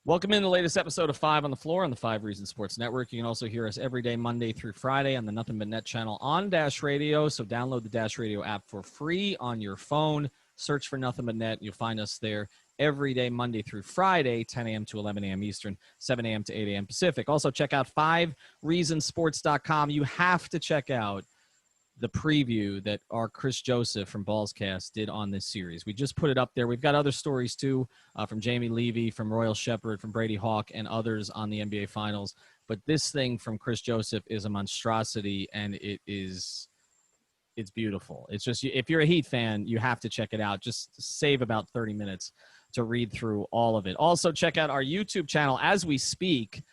Welcome in the latest episode of 5 on the Floor on the 5 Reasons Sports Network. You can also hear us every day, Monday through Friday on the Nothing But Net channel on Dash Radio. So download the Dash Radio app for free on your phone. Search for Nothing But Net. You'll find us there every day, Monday through Friday, 10 a.m. to 11 a.m. Eastern, 7 a.m. to 8 a.m. Pacific. Also, check out 5reasonsports.com. You have to check out the preview that our Chris Joseph from Ballscast did on this series. We just put it up there. We've got other stories, too, from Jamie Levy, from Royal Shepherd, from Brady Hawk, and others on the NBA Finals. But this thing from Chris Joseph is a monstrosity, and it's beautiful. It's just, if you're a Heat fan, you have to check it out. Just save about 30 minutes to read through all of it. Also, check out our YouTube channel as we speak.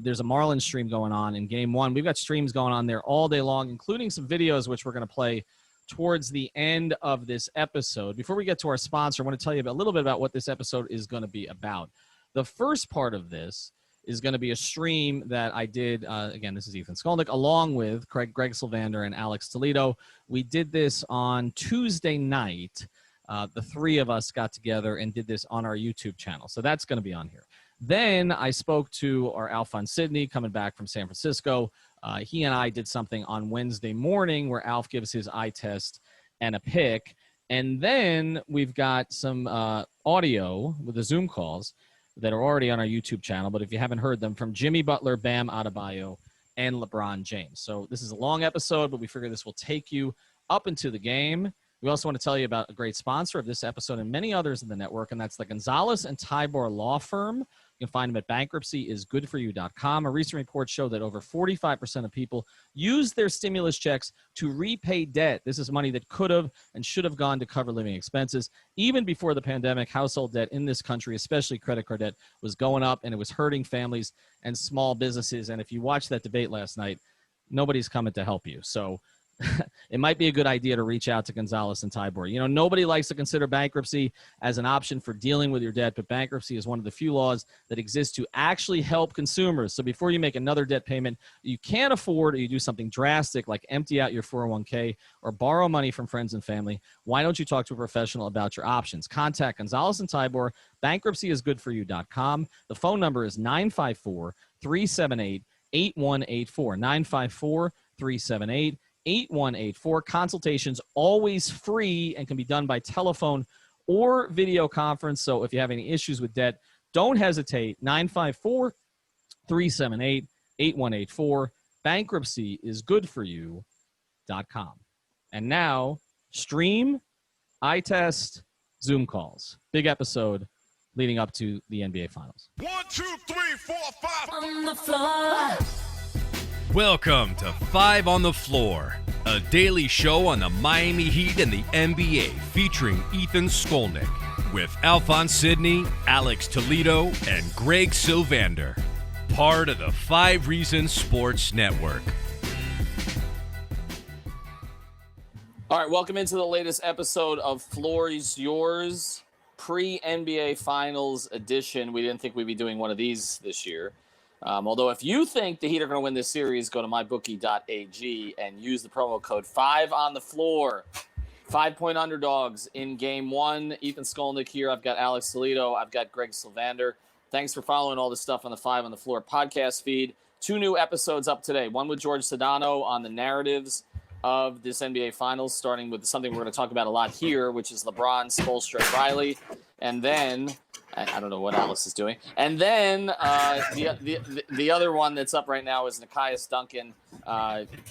There's a Marlins stream going on in Game 1. We've got streams going on there all day long, including some videos, which we're going to play towards the end of this episode. Before we get to our sponsor, I want to tell you a little bit about what this episode is going to be about. The first part of this is going to be a stream that I did. Again, this is Ethan Skolnick, along with Greg Sylvander and Alex Toledo. We did this on Tuesday night. The three of us got together and did this on our YouTube channel. So that's going to be on here. Then I spoke to our Alphonse Sidney coming back from San Francisco. He and I did something on Wednesday morning where Alf gives his eye test and a pick. And then we've got some audio with the Zoom calls that are already on our YouTube channel. But if you haven't heard them, from Jimmy Butler, Bam Adebayo, and LeBron James. So this is a long episode, but we figure this will take you up into the game. We also want to tell you about a great sponsor of this episode and many others in the network, and that's the Gonzalez and Tybor Law Firm. You can find them at bankruptcyisgoodforyou.com. A recent report showed that over 45% of people use their stimulus checks to repay debt. This is money that could have and should have gone to cover living expenses. Even before the pandemic, household debt in this country, especially credit card debt, was going up, and it was hurting families and small businesses. And if you watched that debate last night, nobody's coming to help you. So it might be a good idea to reach out to Gonzalez and Tybor. You know, nobody likes to consider bankruptcy as an option for dealing with your debt, but bankruptcy is one of the few laws that exist to actually help consumers. So before you make another debt payment you can't afford, or you do something drastic like empty out your 401k or borrow money from friends and family, why don't you talk to a professional about your options? Contact Gonzalez and Tybor, bankruptcyisgoodforyou.com. The phone number is 954-378-8184, 954-378-8184. 8184. Consultations always free and can be done by telephone or video conference. So if you have any issues with debt, don't hesitate. 954-378-8184. Bankruptcyisgoodforyou.com. And now, stream, eye test, Zoom calls. Big episode leading up to the NBA Finals. 1, 2, 3, 4, 5 on the floor. Welcome to 5 on the Floor, a daily show on the Miami Heat and the NBA featuring Ethan Skolnick with Alphonse Sidney, Alex Toledo, and Greg Sylvander. Part of the 5 Reasons Sports Network. All right, welcome into the latest episode of Floor is Yours, pre-NBA Finals edition. We didn't think we'd be doing one of these this year. Although if you think the Heat are going to win this series, go to mybookie.ag and use the promo code 5 on the Floor. 5-point underdogs in Game 1. Ethan Skolnick here. I've got Alex Toledo. I've got Greg Sylvander. Thanks for following all this stuff on the 5 on the Floor podcast feed. 2 new episodes up today. One with Jorge Sedano on the narratives of this NBA Finals, starting with something we're going to talk about a lot here, which is LeBron, Spoelstra, Riley. And then, I don't know what Alice is doing. And then the other one that's up right now is Nekias, Duncan.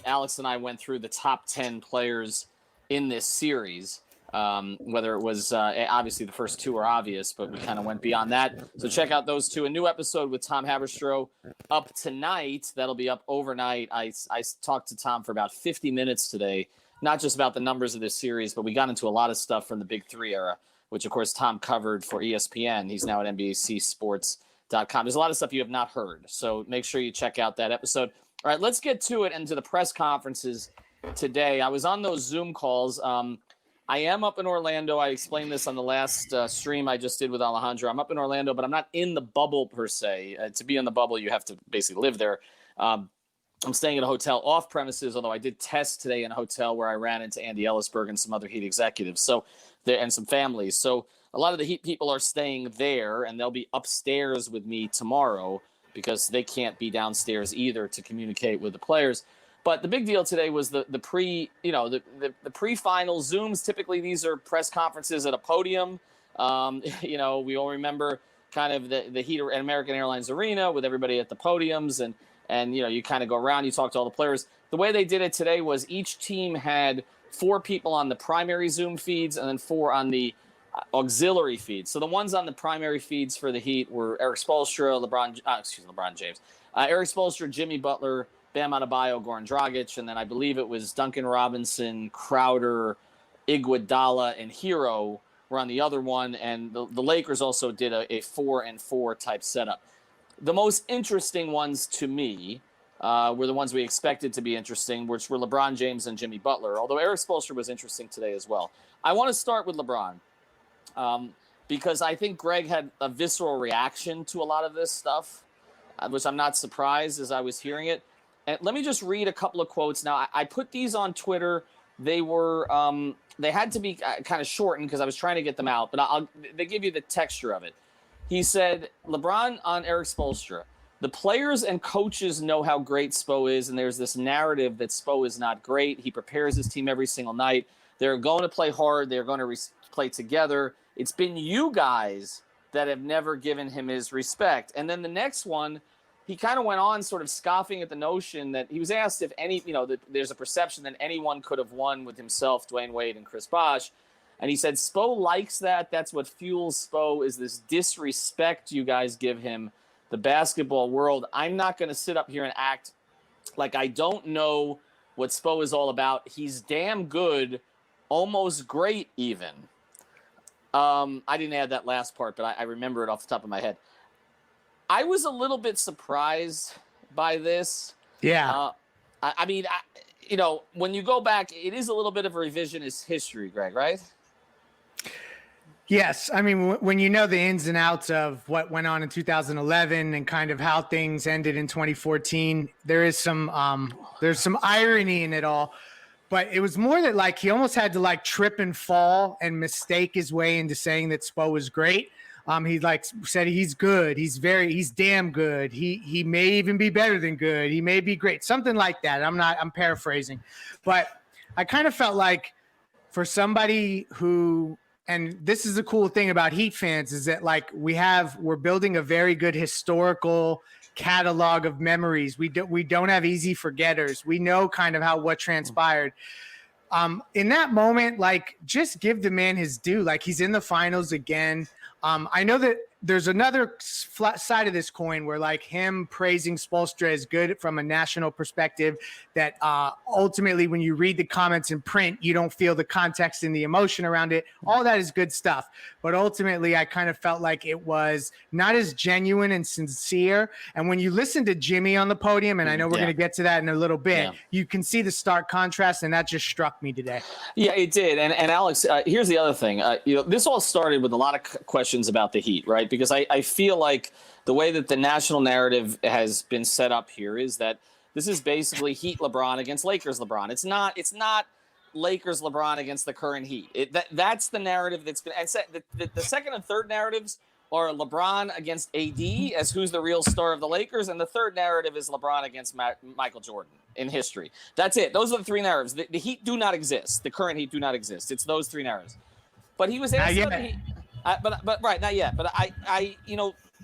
Alex and I went through the top 10 players in this series, whether it was obviously the first 2 are obvious, but we kind of went beyond that. So check out those 2. A new episode with Tom Haberstroh up tonight. That'll be up overnight. I talked to Tom for about 50 minutes today, not just about the numbers of this series, but we got into a lot of stuff from the Big 3 era, which, of course, Tom covered for ESPN. He's now at NBCSports.com. There's a lot of stuff you have not heard, so make sure you check out that episode. All right, let's get to it and to the press conferences today. I was on those Zoom calls. I am up in Orlando. I explained this on the last stream I just did with Alejandro. I'm up in Orlando, but I'm not in the bubble per se. To be in the bubble, you have to basically live there. I'm staying at a hotel off premises, although I did test today in a hotel where I ran into Andy Ellisberg and some other Heat executives. So and some families. So A lot of the Heat people are staying there, and they'll be upstairs with me tomorrow because they can't be downstairs either to communicate with the players. But the big deal today was the pre-final Zooms. Typically, these are press conferences at a podium. We all remember kind of the Heat at American Airlines Arena with everybody at the podiums, and you kind of go around, you talk to all the players. The way they did it today was each team had 4 people on the primary Zoom feeds and then 4 on the auxiliary feeds. So the ones on the primary feeds for the Heat were Eric Spoelstra, LeBron James, Eric Spoelstra, Jimmy Butler, Bam Adebayo, Goran Dragic, and then I believe it was Duncan Robinson, Crowder, Iguodala, and Hero were on the other one, and the Lakers also did a 4-and-4 type setup. The most interesting ones to me were the ones we expected to be interesting, which were LeBron James and Jimmy Butler, although Eric Spoelstra was interesting today as well. I want to start with LeBron because I think Greg had a visceral reaction to a lot of this stuff, which I'm not surprised as I was hearing it. And let me just read a couple of quotes. Now, I put these on Twitter. They were they had to be kind of shortened because I was trying to get them out, but they give you the texture of it. He said, LeBron on Eric Spoelstra, the players and coaches know how great Spo is, and there's this narrative that Spo is not great. He prepares his team every single night. They're going to play hard. They're going to play together. It's been you guys that have never given him his respect. And then the next one, he kind of went on sort of scoffing at the notion that he was asked if that there's a perception that anyone could have won with himself, Dwayne Wade and Chris Bosh. And he said, Spo likes that. That's what fuels Spo is this disrespect you guys give him, the basketball world. I'm not going to sit up here and act like I don't know what Spo is all about. He's damn good, almost great even. I didn't add that last part, but I remember it off the top of my head. I was a little bit surprised by this. Yeah. When you go back, it is a little bit of a revisionist history, Greg, right? Yes. I mean, when you know the ins and outs of what went on in 2011 and kind of how things ended in 2014, there's some irony in it all. But it was more that like he almost had to like trip and fall and mistake his way into saying that Spo was great. He like said he's good. He's damn good. He may even be better than good. He may be great. Something like that. I'm paraphrasing. But I kind of felt like for somebody who, and this is the cool thing about Heat fans, is that like we're building a very good historical catalog of memories. We don't have easy forgetters. We know kind of what transpired. In that moment, like just give the man his due. Like he's in the finals again. I know that there's another side of this coin where like him praising Spoelstra is good from a national perspective, that ultimately when you read the comments in print, you don't feel the context and the emotion around it. All that is good stuff. But ultimately, I kind of felt like it was not as genuine and sincere. And when you listen to Jimmy on the podium, and I know we're going to get to that in a little bit, you can see the stark contrast, and that just struck me today. Yeah, it did. And Alex, here's the other thing. This all started with a lot of questions about the Heat, right? Because I feel like the way that the national narrative has been set up here is that this is basically Heat LeBron against Lakers LeBron. It's not Lakers LeBron against the current Heat. That's the narrative that's been. And the second and third narratives are LeBron against AD as who's the real star of the Lakers, and the third narrative is LeBron against Michael Jordan in history. That's it. Those are the three narratives. The Heat do not exist. The current Heat do not exist. It's those three narratives. But he was asked. But right, not yet. But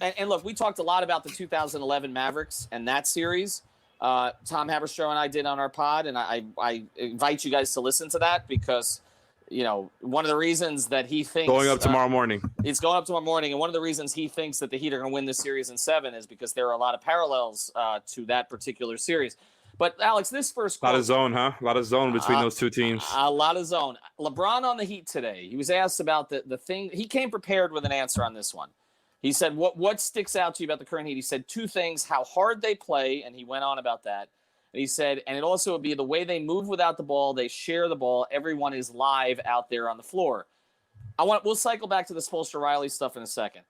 and look, we talked a lot about the 2011 Mavericks and that series. Tom Haberstroh and I did on our pod, and I invite you guys to listen to that because, one of the reasons that he thinks going up tomorrow morning. It's going up tomorrow morning, and one of the reasons he thinks that the Heat are going to win this series in 7 is because there are a lot of parallels to that particular series. But Alex, this first quote, a lot of zone, huh? A lot of zone between those two teams. A lot of zone. LeBron on the Heat today. He was asked about the thing. He came prepared with an answer on this one. He said, what sticks out to you about the current Heat? He said 2 things: how hard they play, and he went on about that. And he said, and it also would be the way they move without the ball. They share the ball. Everyone is live out there on the floor. We'll cycle back to the Spoelstra-Riley stuff in a second.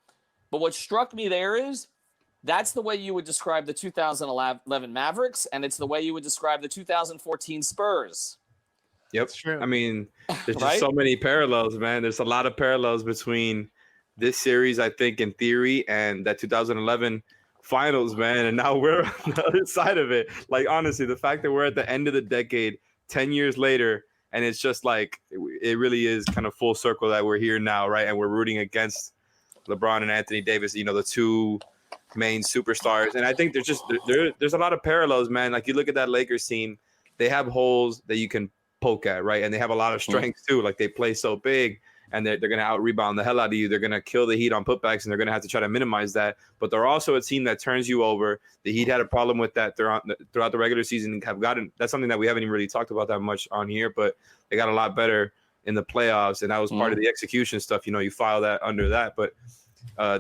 But what struck me there is that's the way you would describe the 2011 Mavericks, and it's the way you would describe the 2014 Spurs. Yep. It's true. I mean, there's just Right? so many parallels, man. There's a lot of parallels between this series, I think, in theory, and that 2011 finals, man. And now we're on the other side of it. Like, honestly, the fact that we're at the end of the decade, 10 years later, and it's just like it really is kind of full circle that we're here now, right? And we're rooting against LeBron and Anthony Davis, the two main superstars. And I think there's a lot of parallels, man. Like, you look at that Lakers team, they have holes that you can poke at, right? And they have a lot of strength too. Like, they play so big, and they're going to out rebound the hell out of you. They're going to kill the Heat on putbacks, and they're going to have to try to minimize that. But they're also a team that turns you over. The Heat had a problem with that throughout the regular season. That's something that we haven't even really talked about that much on here, but they got a lot better in the playoffs, and that was part of the execution stuff. You file that under that, but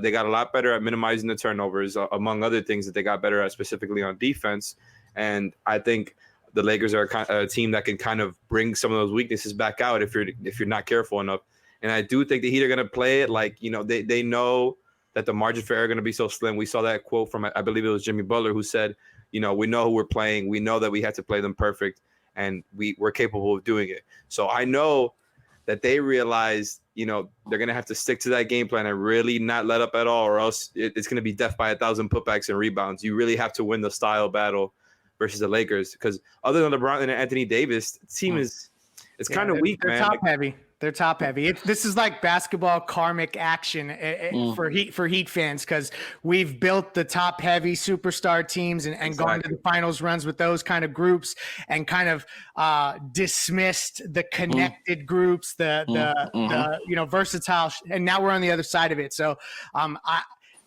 they got a lot better at minimizing the turnovers, among other things that they got better at, specifically on defense. And I think the Lakers are a team that can kind of bring some of those weaknesses back out if you're not careful enough. And I do think the Heat are going to play it like, they know that the margin for error are going to be so slim. We saw that quote from, I believe it was Jimmy Butler, who said, we know who we're playing. We know that we had to play them perfect, and we're capable of doing it. So I know that they realize, they're going to have to stick to that game plan and really not let up at all, or else it's going to be death by 1,000 putbacks and rebounds. You really have to win the style battle versus the Lakers, because other than LeBron and Anthony Davis, the team it's kind of weak, they're man. Top heavy. They're top heavy. This is like basketball karmic action for Heat fans, because we've built the top heavy superstar teams and gone to the finals runs with those kind of groups, and kind of dismissed the connected groups, the versatile. And now we're on the other side of it. So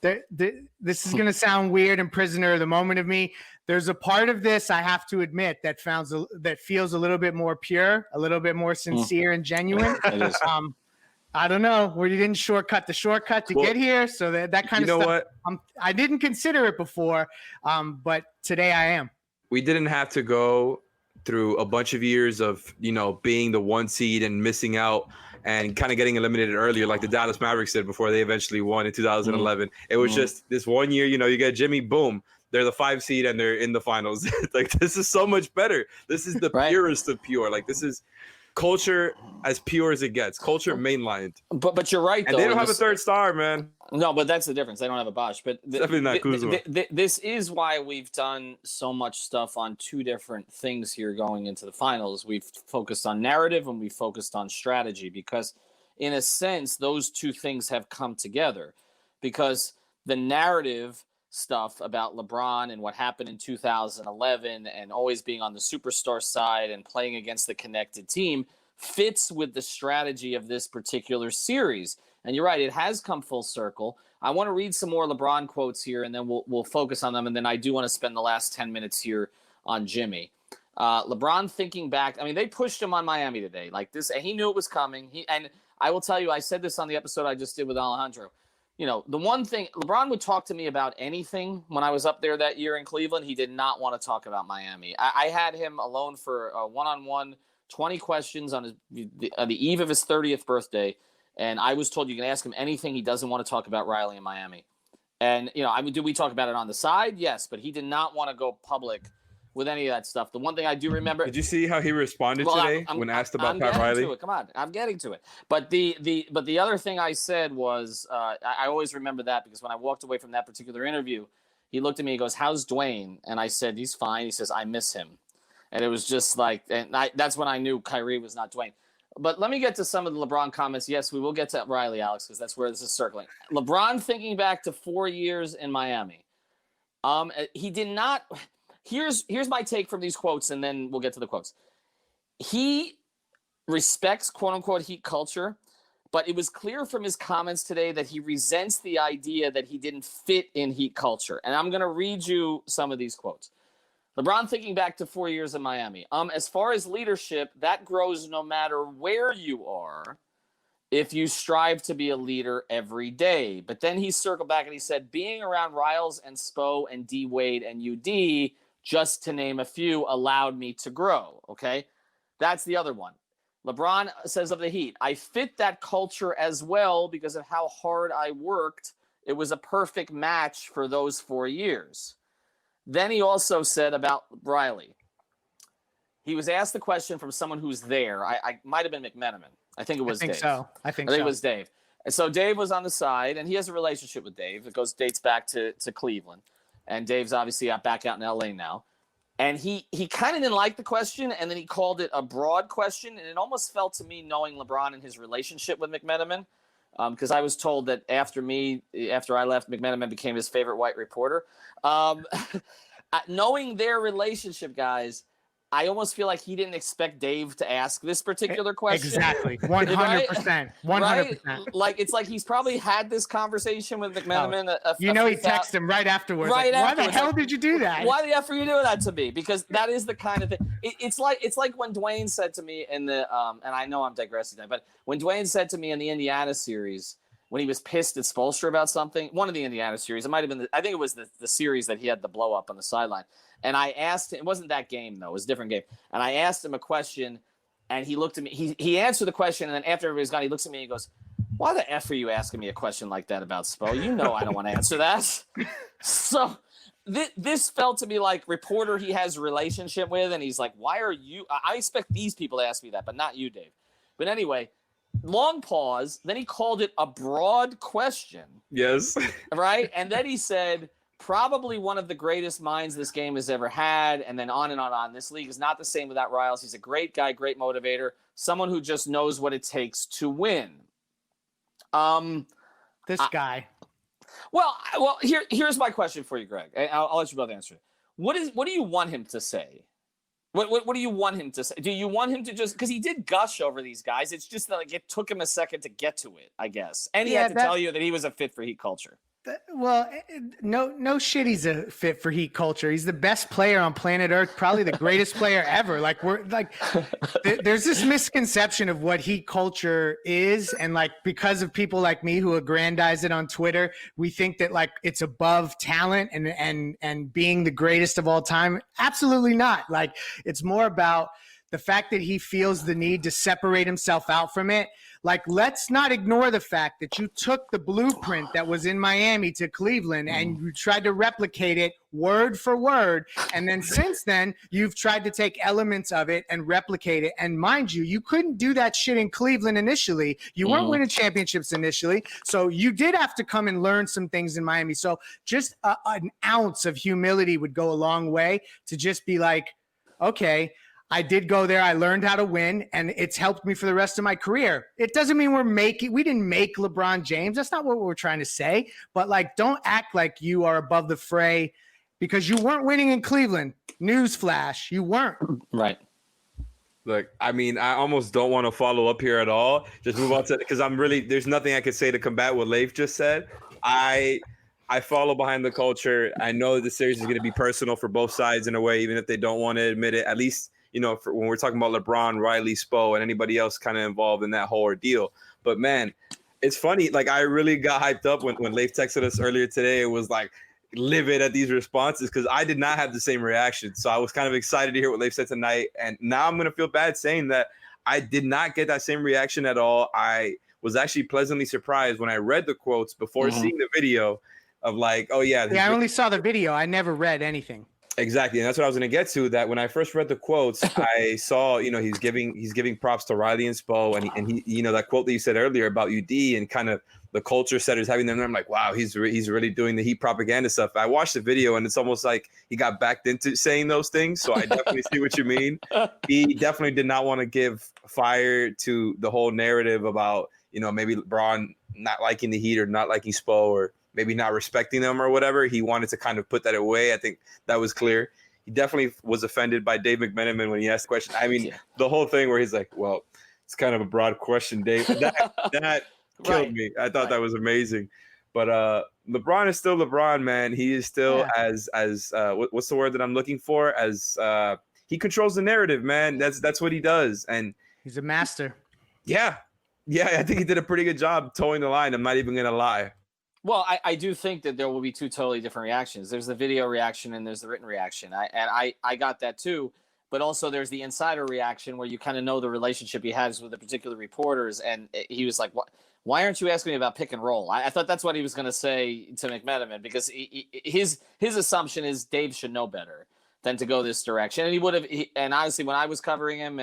this is going to sound weird and prisoner of the moment of me. There's a part of this, I have to admit, that feels a little bit more pure, a little bit more sincere and genuine. I don't know. We didn't shortcut the shortcut to get here, so that kind of stuff. What? I didn't consider it before, but today I am. We didn't have to go through a bunch of years of being the 1 seed and missing out and kind of getting eliminated earlier, like the Dallas Mavericks did before they eventually won in 2011. It was just this 1 year. You get Jimmy, boom. They're the 5 seed and they're in the finals. Like, this is so much better. This is the purest of pure. Like, this is culture as pure as it gets. Culture mainlined. But you're right, and though. They don't have a third star, man. No, but that's the difference. They don't have a Bosh. But definitely not Kuzma. This is why we've done so much stuff on two different things here going into the finals. We've focused on narrative and we've focused on strategy, because in a sense, those two things have come together, because the narrative stuff about LeBron and what happened in 2011 and always being on the superstar side and playing against the connected team fits with the strategy of this particular series. And you're right, it has come full circle. I want to read some more LeBron quotes here, and then we'll focus on them. And then I do want to spend the last 10 minutes here on Jimmy. LeBron thinking back, I mean, they pushed him on Miami today. Like this, he knew it was coming. And I will tell you, I said this on the episode I just did with Alejandro. The one thing, LeBron would talk to me about anything when I was up there that year in Cleveland. He did not want to talk about Miami. I had him alone for a one-on-one, 20 questions on the eve of his 30th birthday. And I was told you can ask him anything. He doesn't want to talk about Riley in Miami. And, did we talk about it on the side? Yes, but he did not want to go public with any of that stuff. The one thing I do remember. Did you see how he responded today when asked about Pat Riley? Come on, I'm getting to it. But the other thing I said was, I always remember that, because when I walked away from that particular interview, he looked at me, he goes, "How's Dwayne?" And I said, "He's fine." He says, "I miss him." And it was just like, that's when I knew Kyrie was not Dwayne. But let me get to some of the LeBron comments. Yes, we will get to Riley, Alex, because that's where this is circling. LeBron thinking back to 4 years in Miami. He did not. Here's my take from these quotes, and then we'll get to the quotes. He respects quote-unquote Heat culture, but it was clear from his comments today that he resents the idea that he didn't fit in Heat culture. And I'm going to read you some of these quotes. LeBron thinking back to 4 years in Miami. As far as leadership, that grows no matter where you are if you strive to be a leader every day. But then he circled back and he said, being around Riles and Spo and D Wade and UD, just to name a few, allowed me to grow. Okay, that's the other one. LeBron says of the Heat, I fit that culture as well because of how hard I worked. It was a perfect match for those 4 years. Then he also said about Riley, he was asked the question from someone who's there. I might have been McMenamin. I think it was Dave. I think it was Dave. And so Dave was on the side, and he has a relationship with Dave. It dates back to Cleveland. And Dave's obviously back out in LA now. And he kind of didn't like the question, and then he called it a broad question. And it almost felt to me, knowing LeBron and his relationship with McMenamin, because I was told that after I left, McMenamin became his favorite white reporter. Knowing their relationship, guys, I almost feel like he didn't expect Dave to ask this particular question. Exactly. 100%. 100%. Right? Like, it's like he's probably had this conversation with McMenamin. He texted him right afterwards. Right like, afterwards. Why the hell did you do that? Why the F are you doing that to me? Because that is the kind of thing. It's like when Dwayne said to me in the and I know I'm digressing there, but when Dwayne said to me in the Indiana series, when he was pissed at Spoelstra about something, one of the Indiana series, it might have been, I think it was the series that he had the blow up on the sideline. And I asked him, it wasn't that game though, it was a different game. And I asked him a question, and he looked at me, he answered the question, and then after everybody's gone, he looks at me and he goes, "Why the F are you asking me a question like that about Spo? You know I don't want to answer that." So this felt to me like reporter he has a relationship with, and he's like, "Why are you, I expect these people to ask me that, but not you, Dave." But anyway, long pause, then he called it a broad question. Yes. Right? And then he said, probably one of the greatest minds this game has ever had, and then on and on and on. This league is not the same without Riles. He's a great guy, great motivator, someone who just knows what it takes to win. This guy. Well, here's my question for you, Greg. I'll let you both answer it. What do you want him to say? What do you want him to say? Do you want him to just, because he did gush over these guys, it's just that like it took him a second to get to it, I guess. And he had to tell you that he was a fit for Heat culture. Well, no shit. He's a fit for Heat culture. He's the best player on planet Earth, probably the greatest player ever. Like there's this misconception of what Heat culture is, and like because of people like me who aggrandize it on Twitter, we think that like it's above talent and being the greatest of all time. Absolutely not. Like it's more about the fact that he feels the need to separate himself out from it. Like, let's not ignore the fact that you took the blueprint that was in Miami to Cleveland and you tried to replicate it word for word. And then since then, you've tried to take elements of it and replicate it. And mind you, you couldn't do that shit in Cleveland initially. You weren't winning championships initially. So you did have to come and learn some things in Miami. So just an ounce of humility would go a long way to just be like, okay, I did go there. I learned how to win, and it's helped me for the rest of my career. It doesn't mean we didn't make LeBron James. That's not what we're trying to say. But like, don't act like you are above the fray because you weren't winning in Cleveland. Newsflash, you weren't. Right. Look, I mean, I almost don't want to follow up here at all. Just move on to, because there's nothing I could say to combat what Leif just said. I follow behind the culture. I know the series is going to be personal for both sides in a way, even if they don't want to admit it. At least, you know, when we're talking about LeBron, Riley, Spo, and anybody else kind of involved in that whole ordeal. But man, it's funny. Like, I really got hyped up when Leif texted us earlier today. It was like livid at these responses because I did not have the same reaction. So I was kind of excited to hear what Leif said tonight. And now I'm going to feel bad saying that I did not get that same reaction at all. I was actually pleasantly surprised when I read the quotes before seeing the video of like, oh yeah. Yeah, I only saw the video. I never read anything. Exactly. And that's what I was going to get to, that when I first read the quotes, I saw, you know, he's giving props to Riley and Spo, and he, you know, that quote that you said earlier about UD and kind of the culture setters having them there. I'm like, wow, he's really doing the Heat propaganda stuff. I watched the video and it's almost like he got backed into saying those things. So I definitely see what you mean. He definitely did not want to give fire to the whole narrative about, you know, maybe LeBron not liking the Heat or not liking Spo or maybe not respecting them or whatever. He wanted to kind of put that away. I think that was clear. He definitely was offended by Dave McMenamin when he asked the question. I mean, the whole thing where he's like, well, it's kind of a broad question, Dave. That killed me. I thought that was amazing. But LeBron is still LeBron, man. He is still as what's the word that I'm looking for? As he controls the narrative, man. That's what he does. And he's a master. Yeah, I think he did a pretty good job towing the line. I'm not even going to lie. Well, I do think that there will be two totally different reactions. There's the video reaction and there's the written reaction. I got that too. But also there's the insider reaction where you kind of know the relationship he has with the particular reporters. And he was like, why aren't you asking me about pick and roll? I thought that's what he was going to say to McMenamin, because his assumption is Dave should know better. than to go this direction. And he would have, and honestly, when I was covering him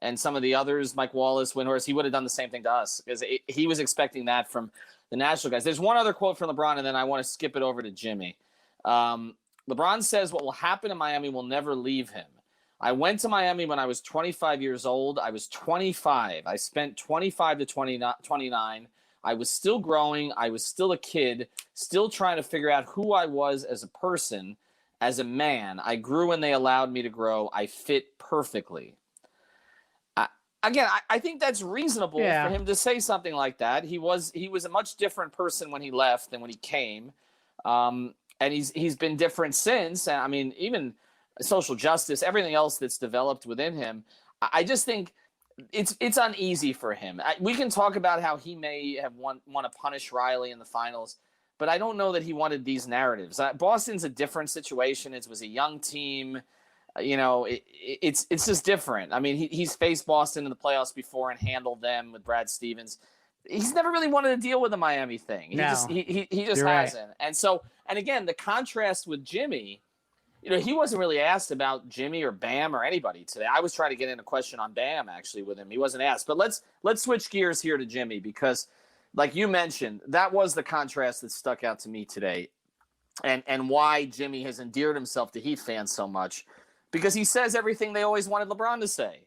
and some of the others, Mike Wallace, Windhorst, he would have done the same thing to us because he was expecting that from the national guys. There's one other quote from LeBron, and then I want to skip it over to Jimmy. LeBron says, "What will happen in Miami will never leave him. I went to Miami when I was 25 years old. I was 25. I spent 25 to 29. I was still growing. I was still a kid, still trying to figure out who I was as a person, as a man. I grew when they allowed me to grow. I fit perfectly." I think that's reasonable for him to say something like that. He was a much different person when he left than when he came. And he's been different since. I mean, even social justice, everything else that's developed within him. I just think it's uneasy for him. We can talk about how he may have want to punish Riley in the finals, but I don't know that he wanted these narratives. Boston's a different situation. It was a young team. You know, it's just different. I mean, he's faced Boston in the playoffs before and handled them with Brad Stevens. He's never really wanted to deal with the Miami thing. He just hasn't. Right. And again, the contrast with Jimmy, you know, he wasn't really asked about Jimmy or Bam or anybody today. I was trying to get in a question on Bam actually with him. He wasn't asked. But let's switch gears here to Jimmy because, like you mentioned, that was the contrast that stuck out to me today, and why Jimmy has endeared himself to Heat fans so much. Because he says everything they always wanted LeBron to say.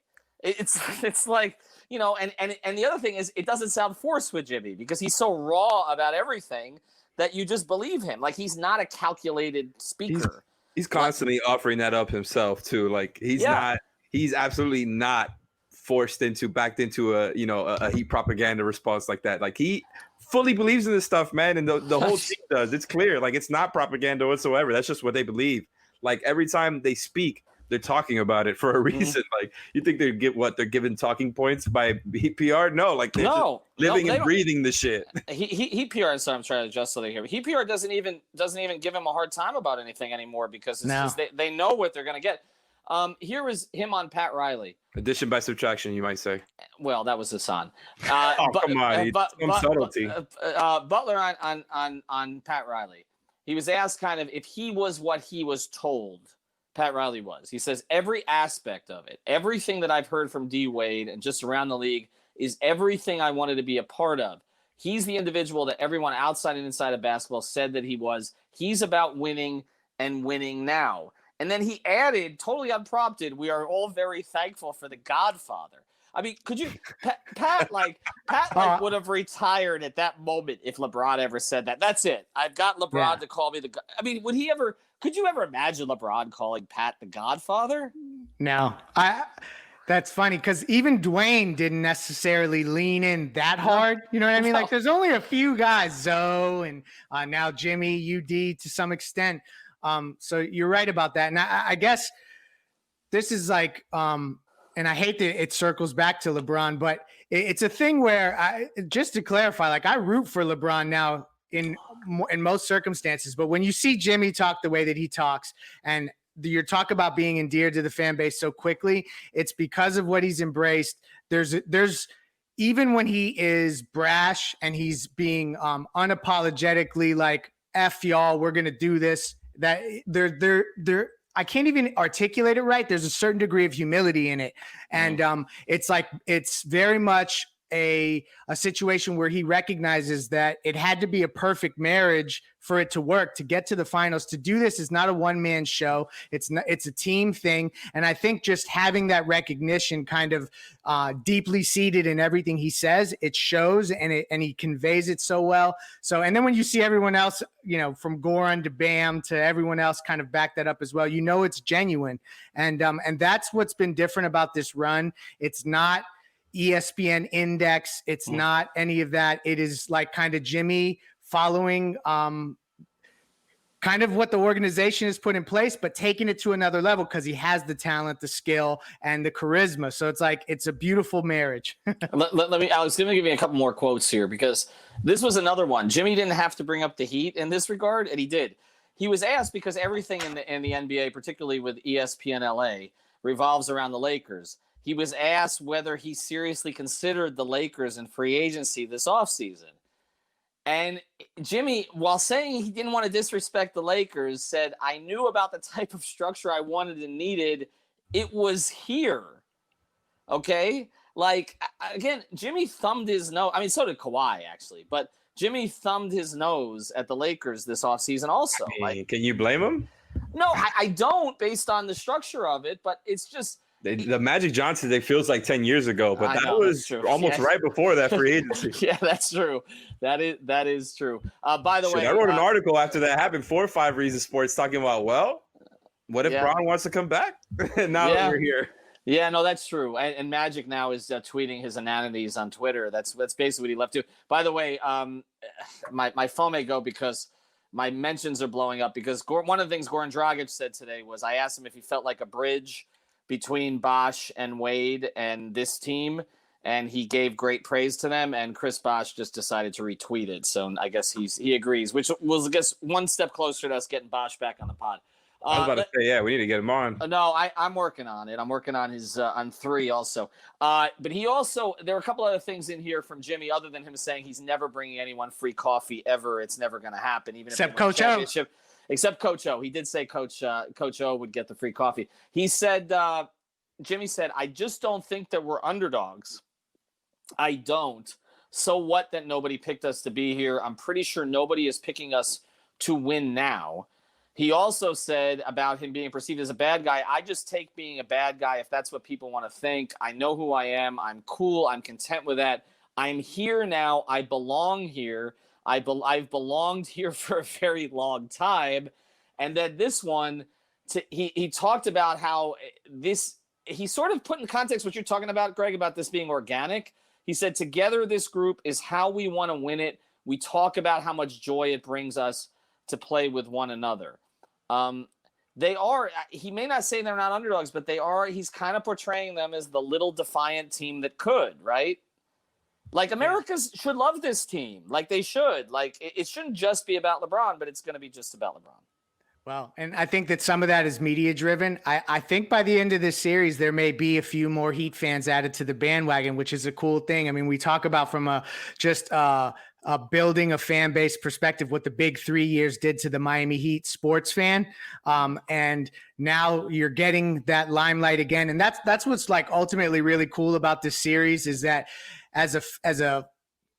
It's like, you know, and the other thing is it doesn't sound forced with Jimmy because he's so raw about everything that you just believe him. Like he's not a calculated speaker. He's constantly offering that up himself too. Like he's absolutely not backed into a Heat propaganda response like that. Like he fully believes in this stuff, man. And the whole team does. It's clear. Like it's not propaganda whatsoever. That's just what they believe. Like every time they speak, they're talking about it for a reason. Like you think they're given talking points by PR? No, like they're just living and breathing the shit. He PR. So I'm trying to adjust so they hear. He PR doesn't even give him a hard time about anything anymore because they know what they're gonna get. Here was him on Pat Riley. Addition by subtraction, you might say. Well, that was Hassan. Come on, subtlety. Butler on Pat Riley. He was asked kind of if he was what he was told Pat Riley was. He says every aspect of it, everything that I've heard from D Wade and just around the league is everything I wanted to be a part of. He's the individual that everyone outside and inside of basketball said that he was. He's about winning and winning now. And then he added, totally unprompted, we are all very thankful for the Godfather. I mean, could you, Pat would have retired at that moment if LeBron ever said that. That's it. I've got LeBron to call me I mean, could you ever imagine LeBron calling Pat the Godfather? No, that's funny because even Dwayne didn't necessarily lean in that hard. You know what I mean? Like there's only a few guys, Zoe and now Jimmy, UD to some extent. So you're right about that. And I guess this is like, and I hate that it circles back to LeBron, but it's a thing where just to clarify, like I root for LeBron now in most circumstances, but when you see Jimmy talk the way that he talks and you talk about being endeared to the fan base so quickly, it's because of what he's embraced. There's even when he is brash and he's being unapologetically like, F y'all, we're going to do this, that they're I can't even articulate it right. There's a certain degree of humility in it. And it's like, it's very much a situation where he recognizes that it had to be a perfect marriage for it to work, to get to the finals. To do this is not a one-man show. It's a team thing. And I think just having that recognition kind of deeply seated in everything he says, it shows and he conveys it so well. So, and then when you see everyone else, you know, from Goran to Bam to everyone else kind of back that up as well, you know, it's genuine. And that's what's been different about this run. It's not ESPN index. It's not any of that. It is like kind of Jimmy following kind of what the organization has put in place, but taking it to another level because he has the talent, the skill, and the charisma. So it's like, it's a beautiful marriage. let me, Alex, let me give you a couple more quotes here because this was another one. Jimmy didn't have to bring up the Heat in this regard, and he did. He was asked because everything in the NBA, particularly with ESPN LA, revolves around the Lakers. He was asked whether he seriously considered the Lakers in free agency this offseason. And Jimmy, while saying he didn't want to disrespect the Lakers, said, I knew about the type of structure I wanted and needed. It was here. Okay? Like, again, Jimmy thumbed his nose. I mean, so did Kawhi, actually. But Jimmy thumbed his nose at the Lakers this offseason also. Can you blame him? No, I don't, based on the structure of it. But it's just – the Magic Johnson thing feels like 10 years ago, but that was almost right before that free agency. Yeah, that's true. That is true. By the way, I wrote an article after that happened, 4 or 5 Reasons Sports, talking about, well, what if Bron wants to come back? Now that we're here. Yeah, no, that's true. And Magic now is tweeting his inanities on Twitter. That's basically what he left to. By the way, my phone may go because my mentions are blowing up, because one of the things Goran Dragic said today was, I asked him if he felt like a bridge between Bosh and Wade and this team, and he gave great praise to them, and Chris Bosh just decided to retweet it. So I guess he agrees, which was, I guess, one step closer to us getting Bosh back on the pod. I was about to say, yeah, we need to get him on. No, I'm working on it. I'm working on his on 3 also. But he also, there are a couple other things in here from Jimmy, other than him saying he's never bringing anyone free coffee ever. It's never going to happen, even except if Coach O. Except Coach O. He did say Coach O would get the free coffee. He said, Jimmy said, I just don't think that we're underdogs. I don't. So what that nobody picked us to be here? I'm pretty sure nobody is picking us to win now. He also said about him being perceived as a bad guy, I just take being a bad guy if that's what people want to think. I know who I am. I'm cool. I'm content with that. I'm here now. I belong here. I've belonged here for a very long time. And then this one, he talked about how he sort of put in context what you're talking about, Greg, about this being organic. He said, together this group is how we want to win it. We talk about how much joy it brings us to play with one another. They are, he may not say they're not underdogs, but he's kind of portraying them as the little defiant team that could, right? Like, America should love this team. Like, they should. Like, it shouldn't just be about LeBron, but it's going to be just about LeBron. Well, and I think that some of that is media driven. I think by the end of this series, there may be a few more Heat fans added to the bandwagon, which is a cool thing. I mean, we talk about from building a fan base perspective, what the big 3 years did to the Miami Heat sports fan. And now you're getting that limelight again. And that's what's like ultimately really cool about this series, is that as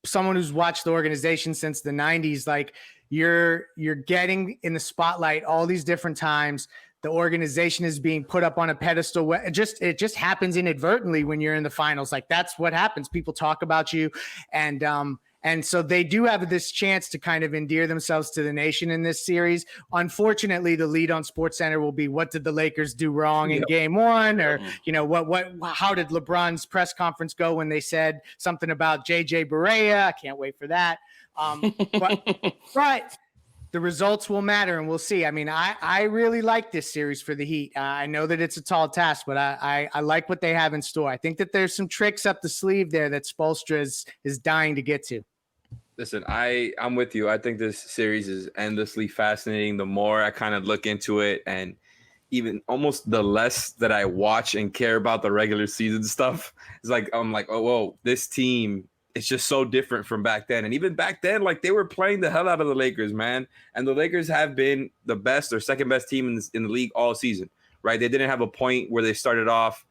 someone who's watched the organization since the 90s, like you're getting in the spotlight all these different times. The organization is being put up on a pedestal. It just happens inadvertently when you're in the finals. Like, that's what happens. People talk about you, and so they do have this chance to kind of endear themselves to the nation in this series. Unfortunately, the lead on SportsCenter will be, what did the Lakers do wrong in game 1? Or, how did LeBron's press conference go when they said something about JJ Barea? I can't wait for that. But the results will matter, and we'll see. I mean, I really like this series for the Heat. I know that it's a tall task, but I like what they have in store. I think that there's some tricks up the sleeve there that Spoelstra is dying to get to. Listen, I'm with you. I think this series is endlessly fascinating. The more I kind of look into it, and even almost the less that I watch and care about the regular season stuff, it's like, I'm like, oh, whoa, this team, it's just so different from back then. And even back then, like, they were playing the hell out of the Lakers, man. And the Lakers have been the best or second best team in the league all season, right? They didn't have a point where they started off,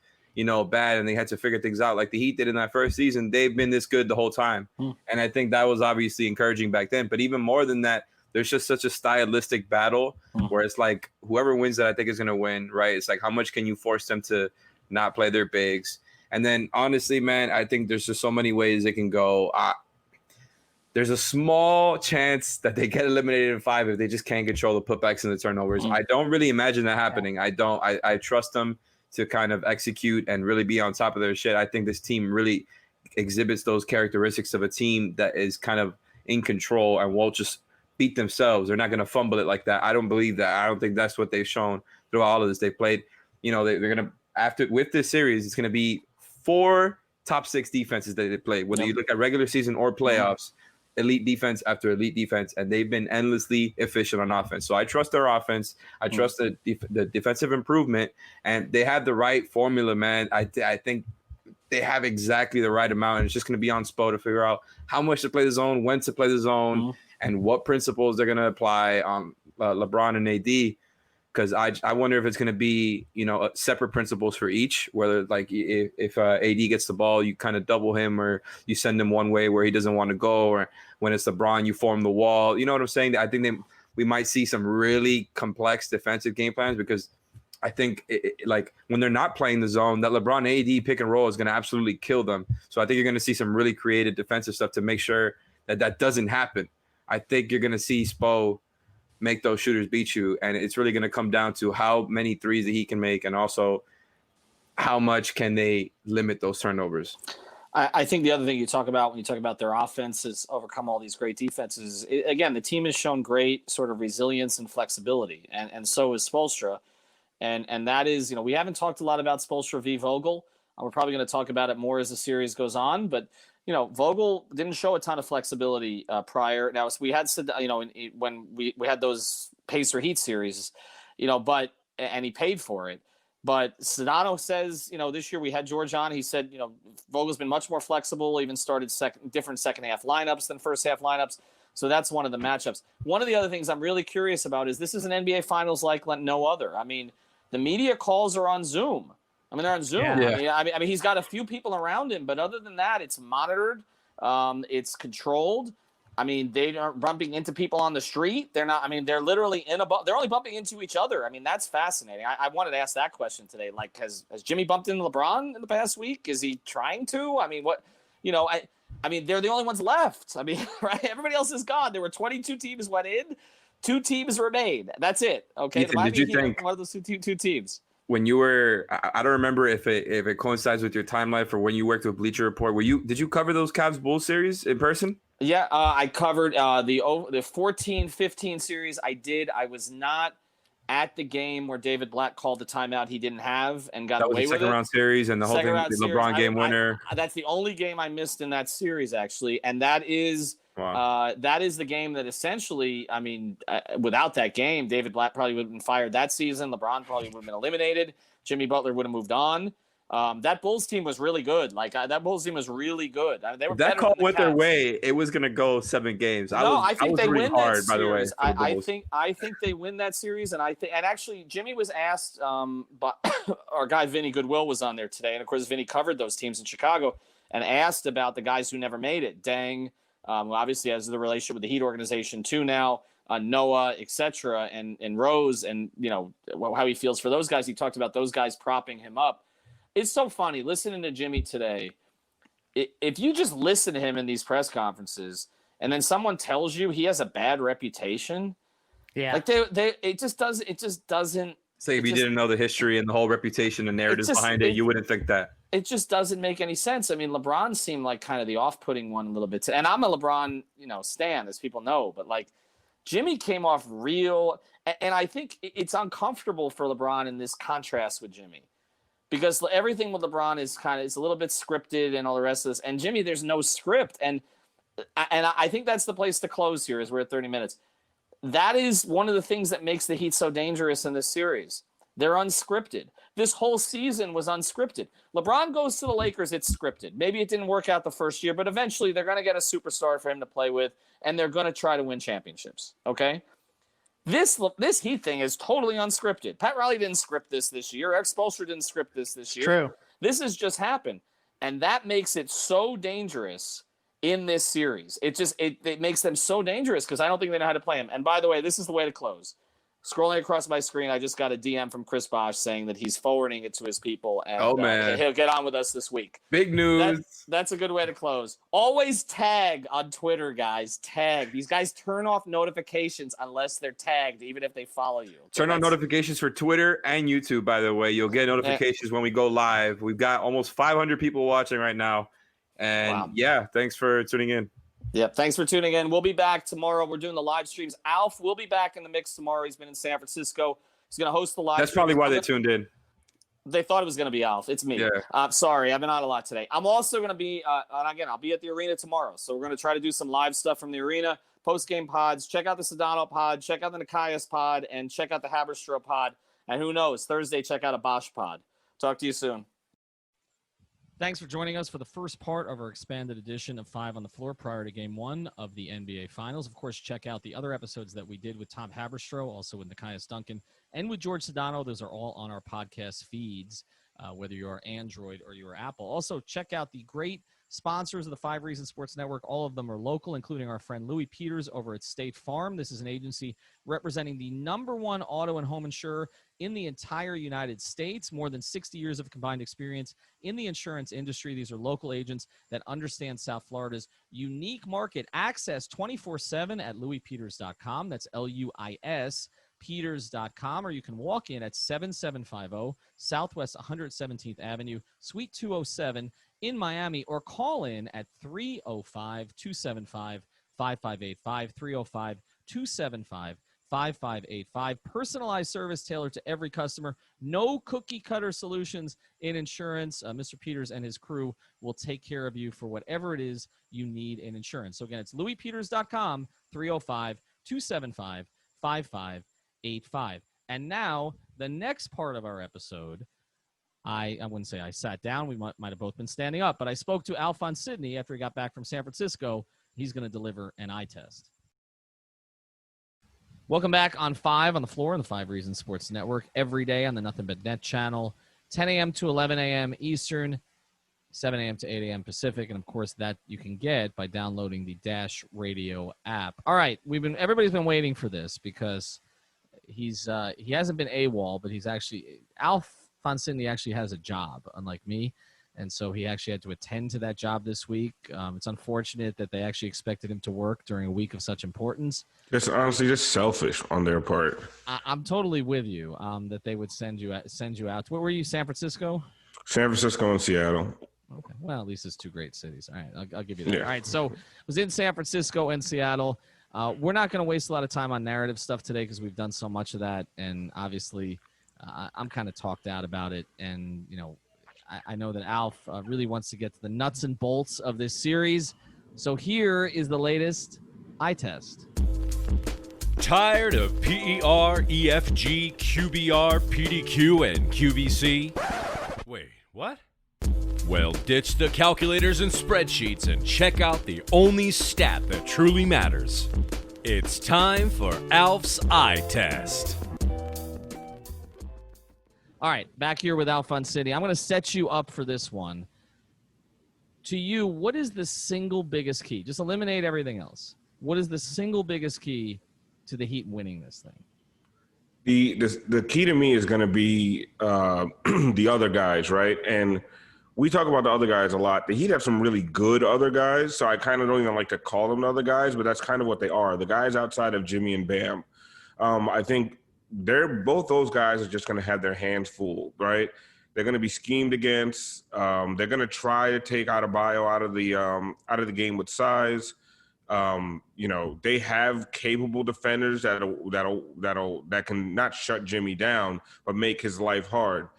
bad, and they had to figure things out like the Heat did in that first season. They've been this good the whole time. And I think that was obviously encouraging back then. But even more than that, there's just such a stylistic battle where it's like, whoever wins that, I think, is going to win, right? It's like, how much can you force them to not play their bigs? And then, honestly, man, I think there's just so many ways it can go. There's a small chance that they get eliminated in 5 if they just can't control the putbacks and the turnovers. I don't really imagine that happening. I trust them to kind of execute and really be on top of their shit. I think this team really exhibits those characteristics of a team that is kind of in control and won't just beat themselves. They're not going to fumble it like that. I don't believe that. I don't think that's what they've shown through all of this. They played, they're going to, with this series, it's going to be 4 top 6 defenses that they played. Whether you look at regular season or playoffs, elite defense after elite defense, and they've been endlessly efficient on offense. So I trust their offense. I trust the defensive improvement, and they have the right formula, man. I think they have exactly the right amount, and it's just going to be on Spo to figure out how much to play the zone, when to play the zone, and what principles they're going to apply on LeBron and AD. Because I wonder if it's going to be, separate principles for each, whether like if AD gets the ball, you kind of double him or you send him one way where he doesn't want to go, or when it's LeBron, you form the wall. You know what I'm saying? I think we might see some really complex defensive game plans, because I think like when they're not playing the zone, that LeBron AD pick and roll is going to absolutely kill them. So I think you're going to see some really creative defensive stuff to make sure that doesn't happen. I think you're going to see Spo make those shooters beat you, and it's really going to come down to how many threes that he can make, and also how much can they limit those turnovers. I think the other thing you talk about when you talk about their offense is overcome all these great defenses. Again, the team has shown great sort of resilience and flexibility, and so is Spoelstra. And that is, we haven't talked a lot about Spoelstra v. Vogel. We're probably going to talk about it more as the series goes on, but Vogel didn't show a ton of flexibility prior. Now, we had, when we had those Pacer Heat series, and he paid for it. But Sedano says, this year we had George on. He said, Vogel's been much more flexible, even started different second half lineups than first half lineups. So that's one of the matchups. One of the other things I'm really curious about is this is an NBA Finals like no other. I mean, the media calls are on Zoom. They're on Zoom. Yeah. I mean, he's got a few people around him, but other than that, it's monitored. It's controlled. I mean, they aren't bumping into people on the street. They're not. I mean, they're literally they're only bumping into each other. I mean, that's fascinating. I wanted to ask that question today. Like, has Jimmy bumped into LeBron in the past week? Is he trying to? I mean, what? I mean, they're the only ones left. I mean, right? Everybody else is gone. There were 22 teams went in. 2 teams remain. That's it. Okay. Ethan, did you think one of those two teams? When you were, I don't remember if it coincides with your time life or when you worked with Bleacher Report. Did you cover those Cavs Bulls series in person? Yeah, I covered the 14-15 series. I did. I was not at the game where David Blatt called the timeout he didn't have and got away with it. That was the second round series and the whole thing, the LeBron game winner. That's the only game I missed in that series, actually, and that is the game that essentially, I mean, without that game, David Blatt probably would have been fired that season. LeBron probably would have been eliminated. Jimmy Butler would have moved on. That Bulls team was really good. That Bulls team was really good. They were that call went their way. It was going to go 7 games. I think they win that series. By the way, I think they win that series, and actually Jimmy was asked. But our guy Vinny Goodwill was on there today, and of course Vinny covered those teams in Chicago and asked about the guys who never made it. Deng, who obviously has the relationship with the Heat organization too now. Noah, etc., and Rose, and how he feels for those guys. He talked about those guys propping him up. It's so funny listening to Jimmy today. If you just listen to him in these press conferences and then someone tells you he has a bad reputation, it just doesn't. It's like if you didn't know the history and the whole reputation and narrative behind it, you wouldn't think that. It just doesn't make any sense. I mean, LeBron seemed like kind of the off-putting one a little bit. And I'm a LeBron, stan, as people know. But, Jimmy came off real. And I think it's uncomfortable for LeBron in this contrast with Jimmy. Because everything with LeBron is a little bit scripted and all the rest of this. And Jimmy, there's no script. And I think that's the place to close here as we're at 30 minutes. That is one of the things that makes the Heat so dangerous in this series. They're unscripted. This whole season was unscripted. LeBron goes to the Lakers, it's scripted. Maybe it didn't work out the first year, but eventually they're going to get a superstar for him to play with, and they're going to try to win championships, okay? This Heat thing is totally unscripted. Pat Riley didn't script this year. Eric Spoelstra didn't script this year. True. This has just happened, and that makes it so dangerous in this series. It makes them so dangerous because I don't think they know how to play him. And by the way, this is the way to close. Scrolling across my screen, I just got a DM from Chris Bosh saying that he's forwarding it to his people, and he'll get on with us this week. Big news. That's a good way to close. Always tag on Twitter, guys. Tag. These guys turn off notifications unless they're tagged, even if they follow you. Okay? Turn on notifications for Twitter and YouTube, by the way. You'll get notifications when we go live. We've got almost 500 people watching right now. And thanks for tuning in. Yep. Thanks for tuning in. We'll be back tomorrow. We're doing the live streams. Alf will be back in the mix tomorrow. He's been in San Francisco. He's going to host the live. That's probably why they tuned in. They thought it was going to be Alf. It's me. Yeah. Sorry. I've been on a lot today. I'm also going to be, and again, I'll be at the arena tomorrow. So we're going to try to do some live stuff from the arena, post-game pods. Check out the Sedano pod. Check out the Nekias pod. And check out the Haberstroh pod. And who knows, Thursday, check out a Bosch pod. Talk to you soon. Thanks for joining us for the first part of our expanded edition of 5 on the Floor prior to Game 1 of the NBA Finals. Of course, check out the other episodes that we did with Tom Haberstroh, also with Nekias Duncan, and with Jorge Sedano. Those are all on our podcast feeds, whether you're Android or you're Apple. Also, check out the great sponsors of the 5 Reasons Sports Network. All of them are local, including our friend Louis Peters over at State Farm. This is an agency representing the #1 auto and home insurer in the entire United States. More than 60 years of combined experience in the insurance industry. These are local agents that understand South Florida's unique market. Access 24/7 at louispeters.com. That's LUIS Peters.com, or you can walk in at 7750 Southwest 117th Avenue, Suite 207 in Miami, or call in at 305-275-5585, 305-275-5585. Personalized service tailored to every customer. No cookie cutter solutions in insurance. Mr. Peters and his crew will take care of you for whatever it is you need in insurance. So again, it's louispeters.com, 305-275-5585. And now the next part of our episode, I wouldn't say I sat down. We might have both been standing up, but I spoke to Alphonse Sidney after he got back from San Francisco. He's going to deliver an eye test. Welcome back on 5 on the Floor on the 5 Reasons Sports Network every day on the Nothing But Net channel, 10 a.m. to 11 a.m. Eastern, 7 a.m. to 8 a.m. Pacific, and of course that you can get by downloading the Dash Radio app. All right, everybody's been waiting for this because he hasn't been AWOL, but he's actually Alphonse Sidney actually has a job, unlike me. And so he actually had to attend to that job this week. It's unfortunate that they actually expected him to work during a week of such importance. It's honestly just selfish on their part. I'm totally with you that they would send you out. Where were you, San Francisco? San Francisco and Seattle. Okay. Well, at least it's 2 great cities. All right, I'll give you that. Yeah. All right, so I was in San Francisco and Seattle. We're not going to waste a lot of time on narrative stuff today because we've done so much of that. And obviously I'm kind of talked out about it. And, you know, I know that Alf really wants to get to the nuts and bolts of this series. So here is the latest eye test. Tired of PER, EFG, QBR, PDQ, and QVC? Wait, what? Well, ditch the calculators and spreadsheets and check out the only stat that truly matters. It's time for Alf's eye test. All right, back here with Alphonse Sidney. I'm going to set you up for this one. To you, what is the single biggest key? Just eliminate everything else. What is the single biggest key to the Heat winning this thing? The key to me is going to be the other guys, right? And we talk about the other guys a lot. The Heat have some really good other guys, so I kind of don't even like to call them the other guys, but that's kind of what they are. The guys outside of Jimmy and Bam. I think both those guys are just going to have their hands full, right? They're going to be schemed against. They're going to try to take Adebayo out of the game with size. You know, they have capable defenders that can not shut Jimmy down, but make his life hard.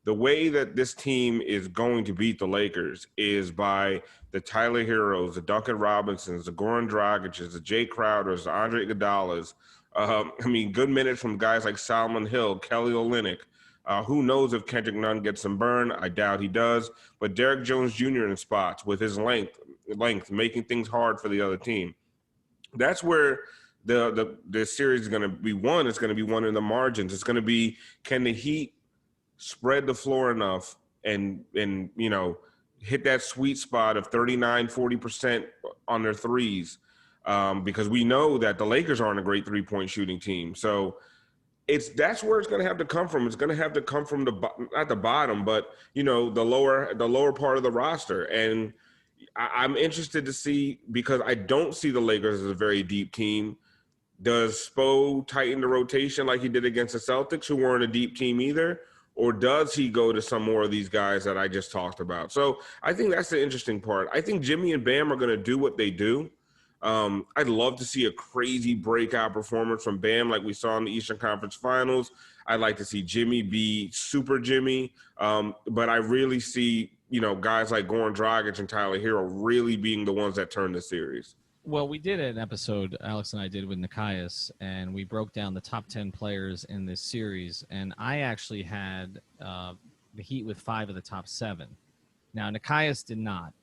The way that this team is going to beat the Lakers is by the Tyler Heroes, the Duncan Robinsons, the Goran Dragic's, the Jay Crowders, the Andre Iguodala's. Good minutes from guys like Solomon Hill, Kelly Olynyk. Who knows if Kendrick Nunn gets some burn? I doubt he does. But Derek Jones Jr. in spots with his length, making things hard for the other team. That's where the series is going to be won. It's going to be won in the margins. It's going to be, can the Heat spread the floor enough and you know, hit that sweet spot of 39-40% on their threes. Because we know that the Lakers aren't a great three-point shooting team. So that's where it's going to have to come from. It's going to have to come from not the bottom, but, you know, the lower part of the roster. And I'm interested to see, because I don't see the Lakers as a very deep team. Does Spo tighten the rotation like he did against the Celtics, who weren't a deep team either? Or does he go to some more of these guys that I just talked about? So I think that's the interesting part. I think Jimmy and Bam are going to do what they do. I'd love to see a crazy breakout performance from Bam like we saw in the Eastern Conference Finals. I'd like to see Jimmy be super Jimmy. But I really see, you know, guys like Goran Dragic and Tyler Hero really being the ones that turn the series. Well, we did an episode, Alex and I did with Nekias, and we broke down the top 10 players in this series. And I actually had the Heat with 5 of the top 7. Now, Nekias did not.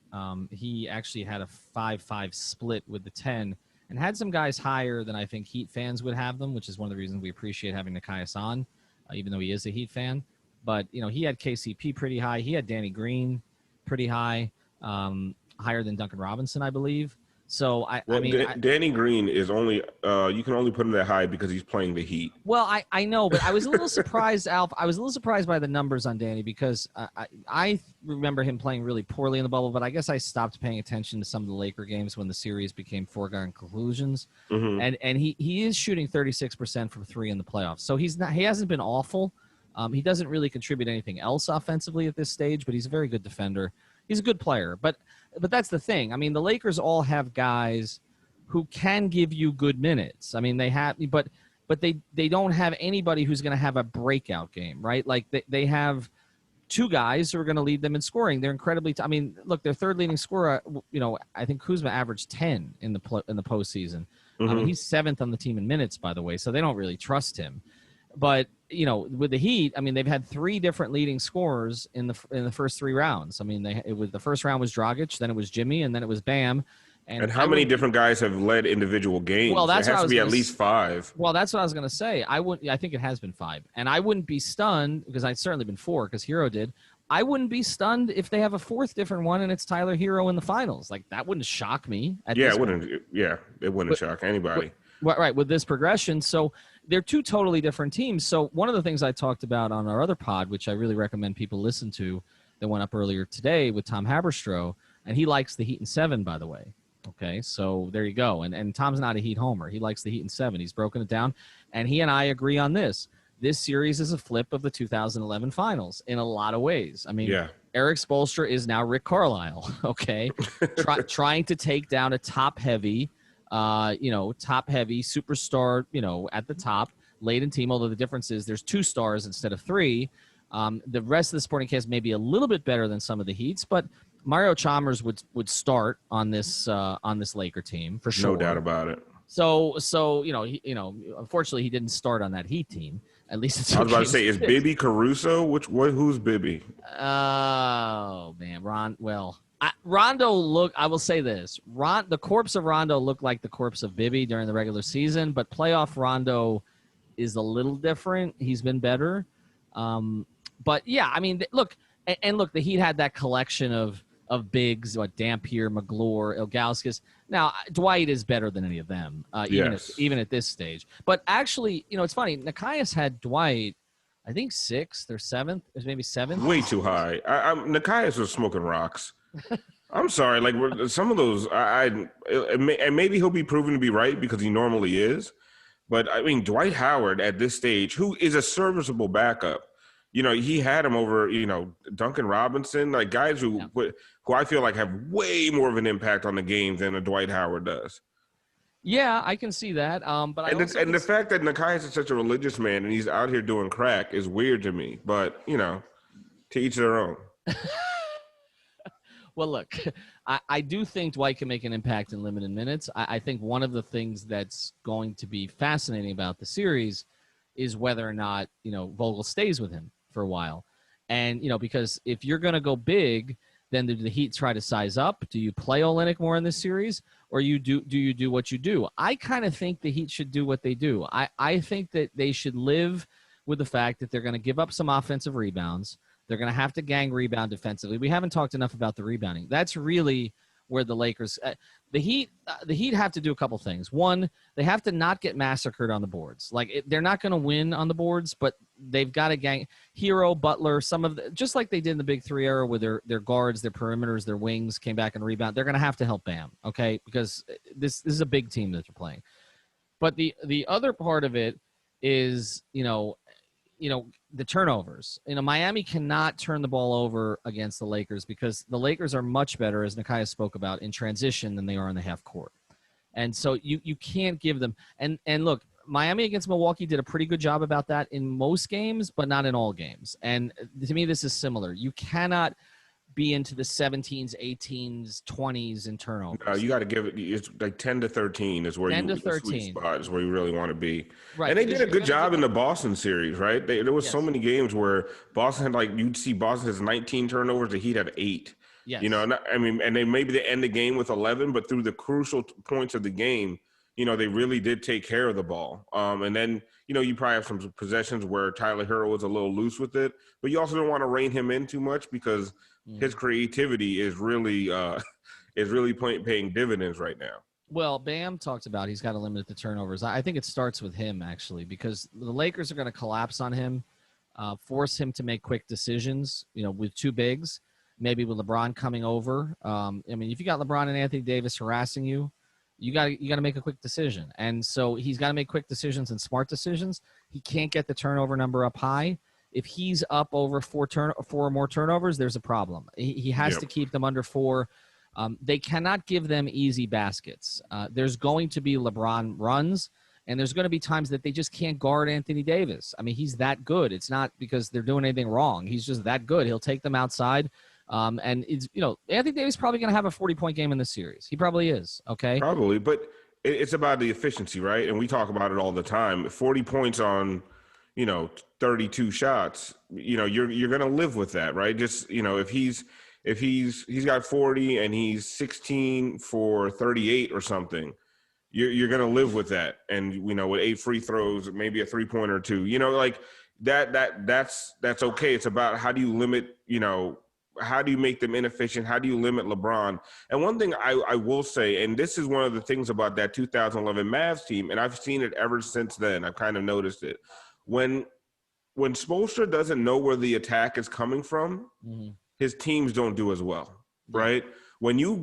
He actually had a 5-5 split with the 10 and had some guys higher than I think Heat fans would have them, which is one of the reasons we appreciate having Nekias on, even though he is a Heat fan. But, he had KCP pretty high. He had Danny Green pretty high, higher than Duncan Robinson, I believe. So, Danny Green is only you can only put him that high because he's playing the Heat. Well, I know, but I was a little surprised, Alf. I was a little surprised by the numbers on Danny because I remember him playing really poorly in the bubble, but I guess I stopped paying attention to some of the Laker games when the series became foregone conclusions. Mm-hmm. And he is shooting 36% from three in the playoffs. So he hasn't been awful. He doesn't really contribute anything else offensively at this stage, but he's a very good defender. He's a good player, but that's the thing. I mean, the Lakers all have guys who can give you good minutes. I mean, they have, but they don't have anybody who's going to have a breakout game, right? Like they have two guys who are going to lead them in scoring. They're incredibly. I mean, look, their third leading scorer. I think Kuzma averaged 10 in the postseason. Mm-hmm. I mean, he's seventh on the team in minutes, by the way, so they don't really trust him. But with the Heat, I mean, they've had three different leading scorers in the first three rounds. I mean, the first round was Dragic, then it was Jimmy, and then it was Bam. And how many different guys have led individual games? Well, that's it has to be at least 5. Well, that's what I was going to say. I think it has been 5, and I wouldn't be stunned because I'd certainly been 4 because Hero did. I wouldn't be stunned if they have a fourth different one and it's Tyler Hero in the finals. Like that wouldn't shock me. It wouldn't shock anybody. Right, with this progression. So they're two totally different teams. So one of the things I talked about on our other pod, which I really recommend people listen to, that went up earlier today with Tom Haberstroh, and he likes the Heat in 7, by the way. Okay, so there you go. And Tom's not a Heat homer. He likes the Heat in 7. He's broken it down, and he and I agree on this. This series is a flip of the 2011 finals in a lot of ways. I mean, Eric Spoelstra is now Rick Carlisle, okay, trying to take down a top-heavy superstar, at the top, late in team, although the difference is there's 2 stars instead of 3. The rest of the supporting cast may be a little bit better than some of the Heats, but Mario Chalmers would start on this Laker team for sure. No doubt about it. So unfortunately he didn't start on that Heat team. At least I was about to say, is Bibby Caruso? Who's Bibby? Oh man, Rondo I will say this. The corpse of Rondo looked like the corpse of Bibby during the regular season, but playoff Rondo is a little different. He's been better. But yeah, I mean, look, the Heat had that collection of bigs, Dampier, McGlure, Ilgauskas. Now, Dwight is better than any of them, even at this stage. But actually, it's funny. Nekias had Dwight, I think 6th or 7th, or maybe 7th. Way too high. Nekias was smoking rocks. I'm sorry. Like some of those, and maybe he'll be proven to be right because he normally is. But I mean, Dwight Howard at this stage, who is a serviceable backup, he had him over, Duncan Robinson, like guys who I feel like have way more of an impact on the game than a Dwight Howard does. Yeah, I can see that. But the fact that Nekias is such a religious man and he's out here doing crack is weird to me. But to each their own. Well, look, I do think Dwight can make an impact in limited minutes. I think one of the things that's going to be fascinating about the series is whether or not, Vogel stays with him for a while. And, because if you're going to go big, then do the Heat try to size up? Do you play Olynyk more in this series? Or do you do what you do? I kind of think the Heat should do what they do. I think that they should live with the fact that they're going to give up some offensive rebounds. They're going to have to gang rebound defensively. We haven't talked enough about the rebounding. That's really where the Lakers the Heat have to do a couple things. One, they have to not get massacred on the boards. They're not going to win on the boards, but they've got to gang Hero, Butler, just like they did in the Big 3 era with their guards, their perimeters, their wings came back and rebound. They're going to have to help Bam, okay? Because this is a big team that they're playing. But the other part of it is, the turnovers. Miami cannot turn the ball over against the Lakers because the Lakers are much better, as Nekias spoke about, in transition than they are in the half court. And so you can't give them – and look, Miami against Milwaukee did a pretty good job about that in most games, but not in all games. And to me, this is similar. You cannot – be into the 17s, 18s, 20s in turnovers. You got to give it. It's like 10 to 13 is where 10 you to 13 sweet spot is where you really want to be. Right, and they did a good job in the Boston series, right? There was so many games where Boston had you'd see Boston has 19 turnovers, the Heat had 8. Yes. You know, and they maybe they end the game with 11, but through the crucial points of the game, you know, they really did take care of the ball. And then, you know, you probably have some possessions where Tyler Hero was a little loose with it, but you also don't want to rein him in too much because his creativity is really paying dividends right now. Well, Bam talked about he's got to limit the turnovers. I think it starts with him, actually, because the Lakers are going to collapse on him, force him to make quick decisions, you know, with two bigs, maybe with LeBron coming over. I mean, if you got LeBron and Anthony Davis harassing you, you got to make a quick decision. And so he's got to make quick decisions and smart decisions. He can't get the turnover number up high. If he's up over four or more turnovers, there's a problem. He has to keep them under 4. They cannot give them easy baskets. There's going to be LeBron runs, and there's going to be times that they just can't guard Anthony Davis. I mean, he's that good. It's not because they're doing anything wrong. He's just that good. He'll take them outside. And it's, you know, Anthony Davis is probably going to have a 40-point game in this series. He probably is. Okay. Probably, but it's about the efficiency, right? And we talk about it all the time. 40 points on, you know, 32 shots, you know, you're going to live with that, right? Just, you know, if he's got 40 and he's 16 for 38 or something, you're going to live with that. And, you know, with 8 free throws, maybe a 3-pointer or 2, you know, like that's okay. It's about how do you limit, you know, how do you make them inefficient? How do you limit LeBron? And one thing I will say, and this is one of the things about that 2011 Mavs team, and I've seen it ever since then. I've kind of noticed it. When Spoelstra doesn't know where the attack is coming from, his teams don't do as well, right? When he's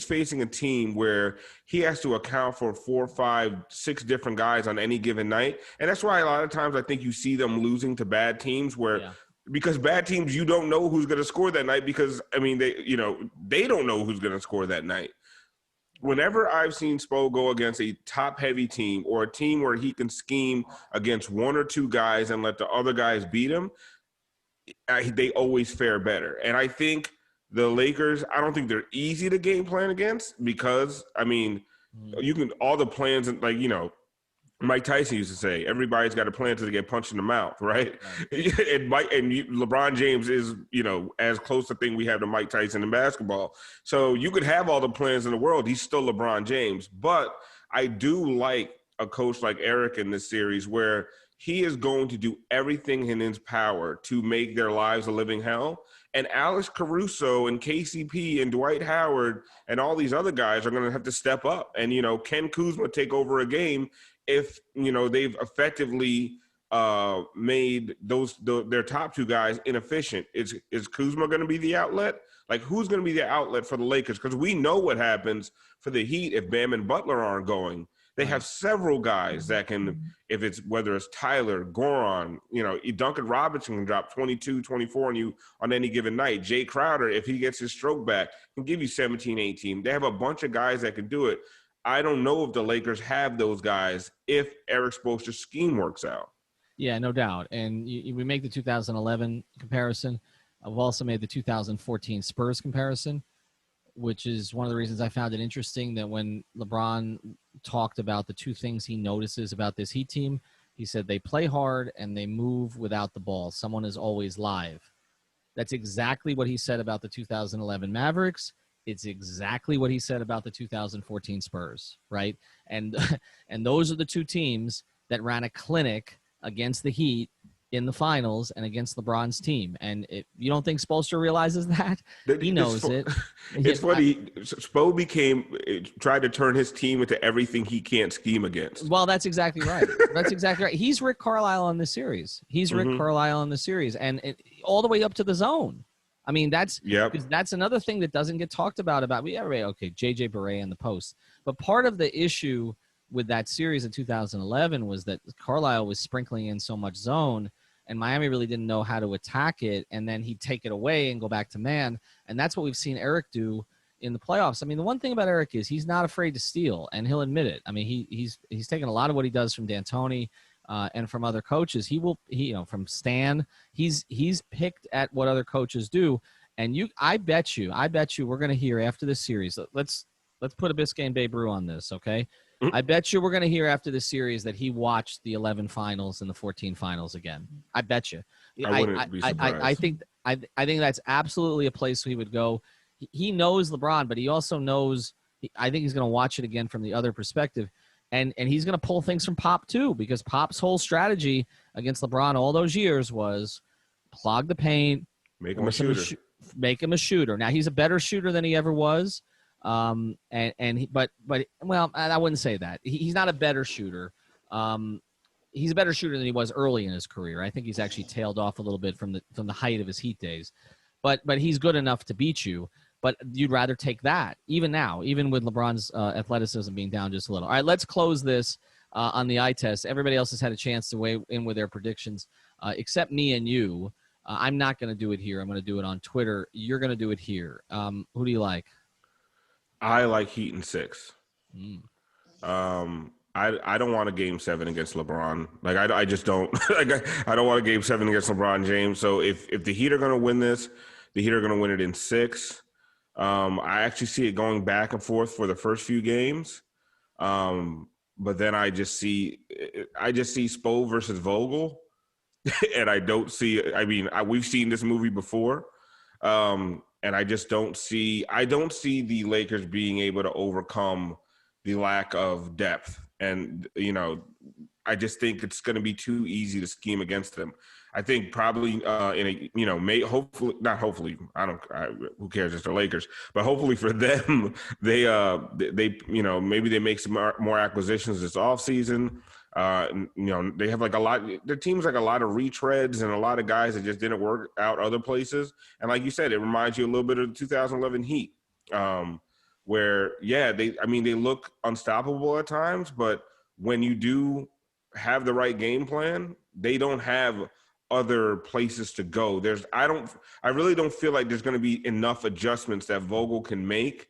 facing a team where he has to account for 4, 5, 6 different guys on any given night, and that's why a lot of times I think you see them losing to bad teams where because bad teams, you don't know who's going to score that night because, I mean, they don't know who's going to score that night. Whenever I've seen Spo go against a top-heavy team or a team where he can scheme against 1 or 2 guys and let the other guys beat him, they always fare better. And I think the Lakers, I don't think they're easy to game plan against because, I mean, you can – all the plans, like, you know, Mike Tyson used to say, everybody's got a plan until they get punched in the mouth, right? And LeBron James is, you know, as close a thing we have to Mike Tyson in basketball. So you could have all the plans in the world. He's still LeBron James. But I do like a coach like Eric in this series where he is going to do everything in his power to make their lives a living hell. And Alex Caruso and KCP and Dwight Howard and all these other guys are going to have to step up. And, you know, Ken Kuzma take over a game if, you know, they've effectively made their top 2 guys inefficient. Is Kuzma going to be the outlet? Like, who's going to be the outlet for the Lakers? Because we know what happens for the Heat if Bam and Butler aren't going. They have several guys that can, whether it's Tyler, Goran, you know, Duncan Robinson can drop 22, 24 on you on any given night. Jay Crowder, if he gets his stroke back, can give you 17, 18. They have a bunch of guys that can do it. I don't know if the Lakers have those guys if Eric Spoelstra's scheme works out. Yeah, no doubt. And we make the 2011 comparison. I've also made the 2014 Spurs comparison, which is one of the reasons I found it interesting that when LeBron talked about the 2 things he notices about this Heat team, he said they play hard and they move without the ball. Someone is always live. That's exactly what he said about the 2011 Mavericks. It's exactly what he said about the 2014 Spurs, right? And those are the 2 teams that ran a clinic against the Heat in the finals and against LeBron's team. And you don't think Spoelstra realizes that? He knows it. It's funny. Spo tried to turn his team into everything he can't scheme against. Well, that's exactly right. That's exactly right. He's Rick Carlisle in the series. And all the way up to the zone. I mean, that's another thing that doesn't get talked about. JJ Barea in the post. But part of the issue with that series in 2011 was that Carlisle was sprinkling in so much zone, and Miami really didn't know how to attack it, and then he'd take it away and go back to man. And that's what we've seen Eric do in the playoffs. I mean, the one thing about Eric is he's not afraid to steal, and he'll admit it. I mean, he's taken a lot of what he does from D'Antoni and from other coaches. From Stan, he's picked at what other coaches do. And I bet you we're going to hear after this series. Let's put a Biscayne Babe Brew on this, okay? I bet you we're going to hear after this series that he watched the 11 finals and the 14 finals again. I bet you. I wouldn't be surprised. I think that's absolutely a place he would go. He knows LeBron, but he also knows. I think he's going to watch it again from the other perspective, and he's going to pull things from Pop too, because Pop's whole strategy against LeBron all those years was clog the paint, make him a shooter. Make him a shooter. Now he's a better shooter than he ever was. But I wouldn't say that. He's not a better shooter. He's a better shooter than he was early in his career. I think he's actually tailed off a little bit from the height of his Heat days. But he's good enough to beat you. But you'd rather take that, even now, even with LeBron's athleticism being down just a little. All right, let's close this on the eye test. Everybody else has had a chance to weigh in with their predictions, except me and you. I'm not going to do it here. I'm going to do it on Twitter. You're going to do it here. Who do you like? I like Heat in 6. I don't want a Game 7 against LeBron. Like I just don't. I don't want a Game 7 against LeBron James. So if the Heat are going to win this, the Heat are going to win it in 6. I actually see it going back and forth for the first few games. But then I just see Spo versus Vogel, and I don't see. I mean, we've seen this movie before. And I just don't see the Lakers being able to overcome the lack of depth. And, I just think it's going to be too easy to scheme against them. I think probably who cares? It's the Lakers. But hopefully for them, they maybe they make some more acquisitions this offseason. They have their team's like a lot of retreads and a lot of guys that just didn't work out other places. And like you said, it reminds you a little bit of the 2011 Heat, where, they look unstoppable at times, but when you do have the right game plan, they don't have other places to go. I really don't feel like there's going to be enough adjustments that Vogel can make.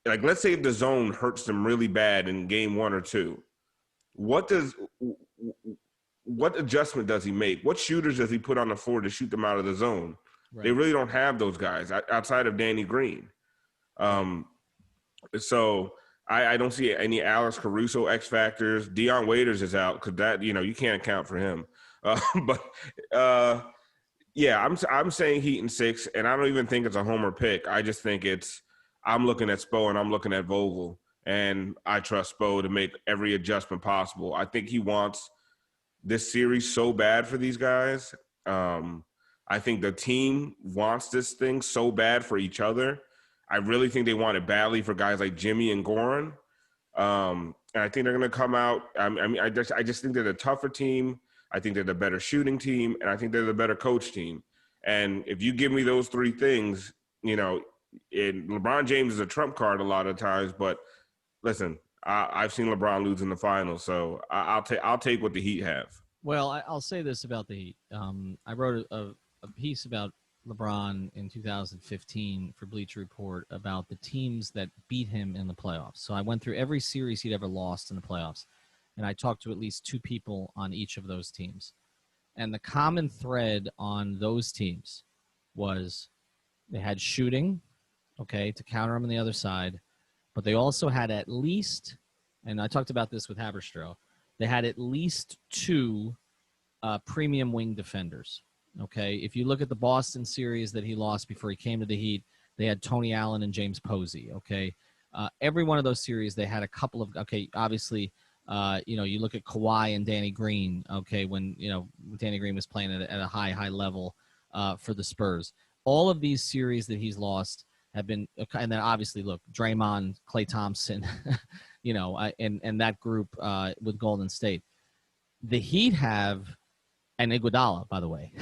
Like, let's say if the zone hurts them really bad in game 1 or 2. What adjustment does he make? What shooters does he put on the floor to shoot them out of the zone? Right. They really don't have those guys outside of Danny Green. So I don't see any Alex Caruso X factors. Deion Waiters is out because that, you can't account for him. I'm saying Heat in 6, and I don't even think it's a homer pick. I just think I'm looking at Spo and I'm looking at Vogel. And I trust Spo to make every adjustment possible. I think he wants this series so bad for these guys. I think the team wants this thing so bad for each other. I really think they want it badly for guys like Jimmy and Goran. And I think they're going to come out. I just think they're the tougher team. I think they're the better shooting team. And I think they're the better coach team. And if you give me those 3 things, LeBron James is a trump card a lot of times, but listen, I've seen LeBron lose in the finals, so I'll take what the Heat have. Well, I'll say this about the Heat. I wrote a piece about LeBron in 2015 for Bleacher Report about the teams that beat him in the playoffs. So I went through every series he'd ever lost in the playoffs, and I talked to at least 2 people on each of those teams. And the common thread on those teams was they had shooting, to counter him on the other side. But they also had at least, and I talked about this with Haberstroh, they had at least 2 premium wing defenders. Okay, if you look at the Boston series that he lost before he came to the Heat, they had Tony Allen and James Posey. Okay, every one of those series they had a couple of. Okay, obviously, you look at Kawhi and Danny Green. Okay, when Danny Green was playing at a high level for the Spurs. All of these series that he's lost have been, and then obviously look, Draymond, Klay Thompson, and that group with Golden State. The Heat have, and Iguodala, by the way,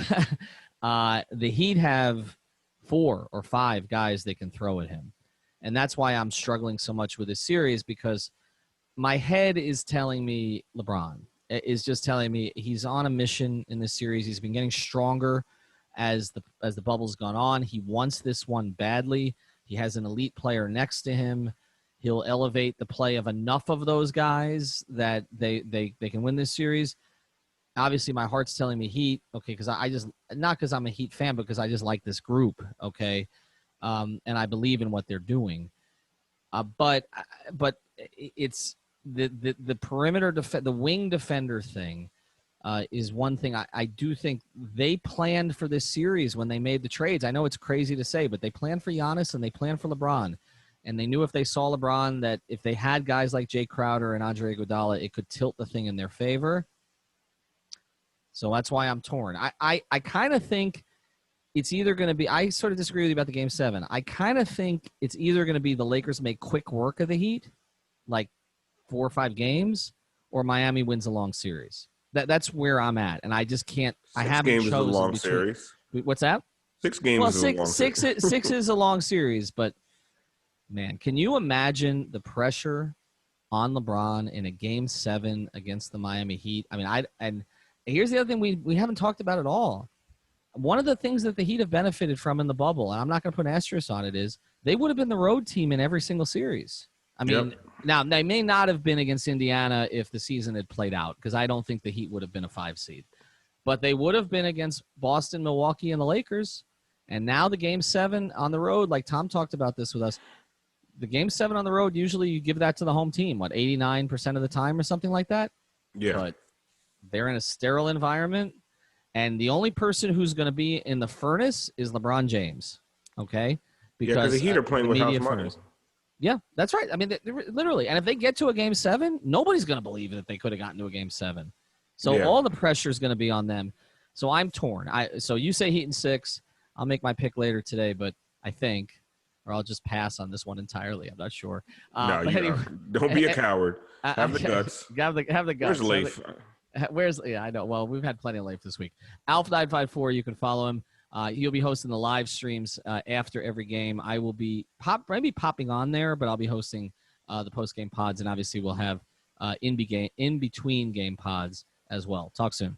the Heat have 4 or 5 guys they can throw at him. And that's why I'm struggling so much with this series, because my head is telling me LeBron is just telling me he's on a mission in this series. He's been getting stronger as the bubble's gone on. He wants this one badly. He has an elite player next to him. He'll elevate the play of enough of those guys that they can win this series. Obviously, my heart's telling me Heat, okay, because I just, not because I'm a Heat fan, but because I just like this group, okay, and I believe in what they're doing. But it's the perimeter the wing defender thing is one thing. I do think they planned for this series when they made the trades. I know it's crazy to say, but they planned for Giannis and they planned for LeBron. And they knew if they saw LeBron that if they had guys like Jay Crowder and Andre Iguodala, it could tilt the thing in their favor. So that's why I'm torn. I kind of think it's either going to be – I sort of disagree with you about the Game 7. I kind of think it's either going to be the Lakers make quick work of the Heat, like 4 or 5 games, or Miami wins a long series. That's where I'm at, and I just can't – I haven't chosen. 6 games is a long series. What's that? 6 games is a long series. Six is a long series, but, man, can you imagine the pressure on LeBron in a Game 7 against the Miami Heat? I mean, and here's the other thing we haven't talked about at all. One of the things that the Heat have benefited from in the bubble, and I'm not going to put an asterisk on it, is they would have been the road team in every single series. I mean, Now they may not have been against Indiana if the season had played out, because I don't think the Heat would have been a 5 seed. But they would have been against Boston, Milwaukee, and the Lakers. And now the Game 7 on the road, like Tom talked about this with us, the Game 7 on the road, usually you give that to the home team, 89% of the time or something like that? Yeah. But they're in a sterile environment. And the only person who's going to be in the furnace is LeBron James, okay? Because the Heat are playing with house money. Yeah, that's right. I mean, they're literally. And if they get to a Game 7, nobody's going to believe that they could have gotten to a Game 7. So all the pressure is going to be on them. So I'm torn. So you say Heat in 6. I'll make my pick later today, but I think, or I'll just pass on this one entirely. I'm not sure. No, anyway, don't be a coward. Have the guts. Have the guts. Where's Leif? I know. Well, we've had plenty of Leif this week. Alf954, you can follow him. He'll be hosting the live streams after every game. I will be maybe popping on there, but I'll be hosting the post-game pods, and obviously we'll have in between game pods as well. Talk soon.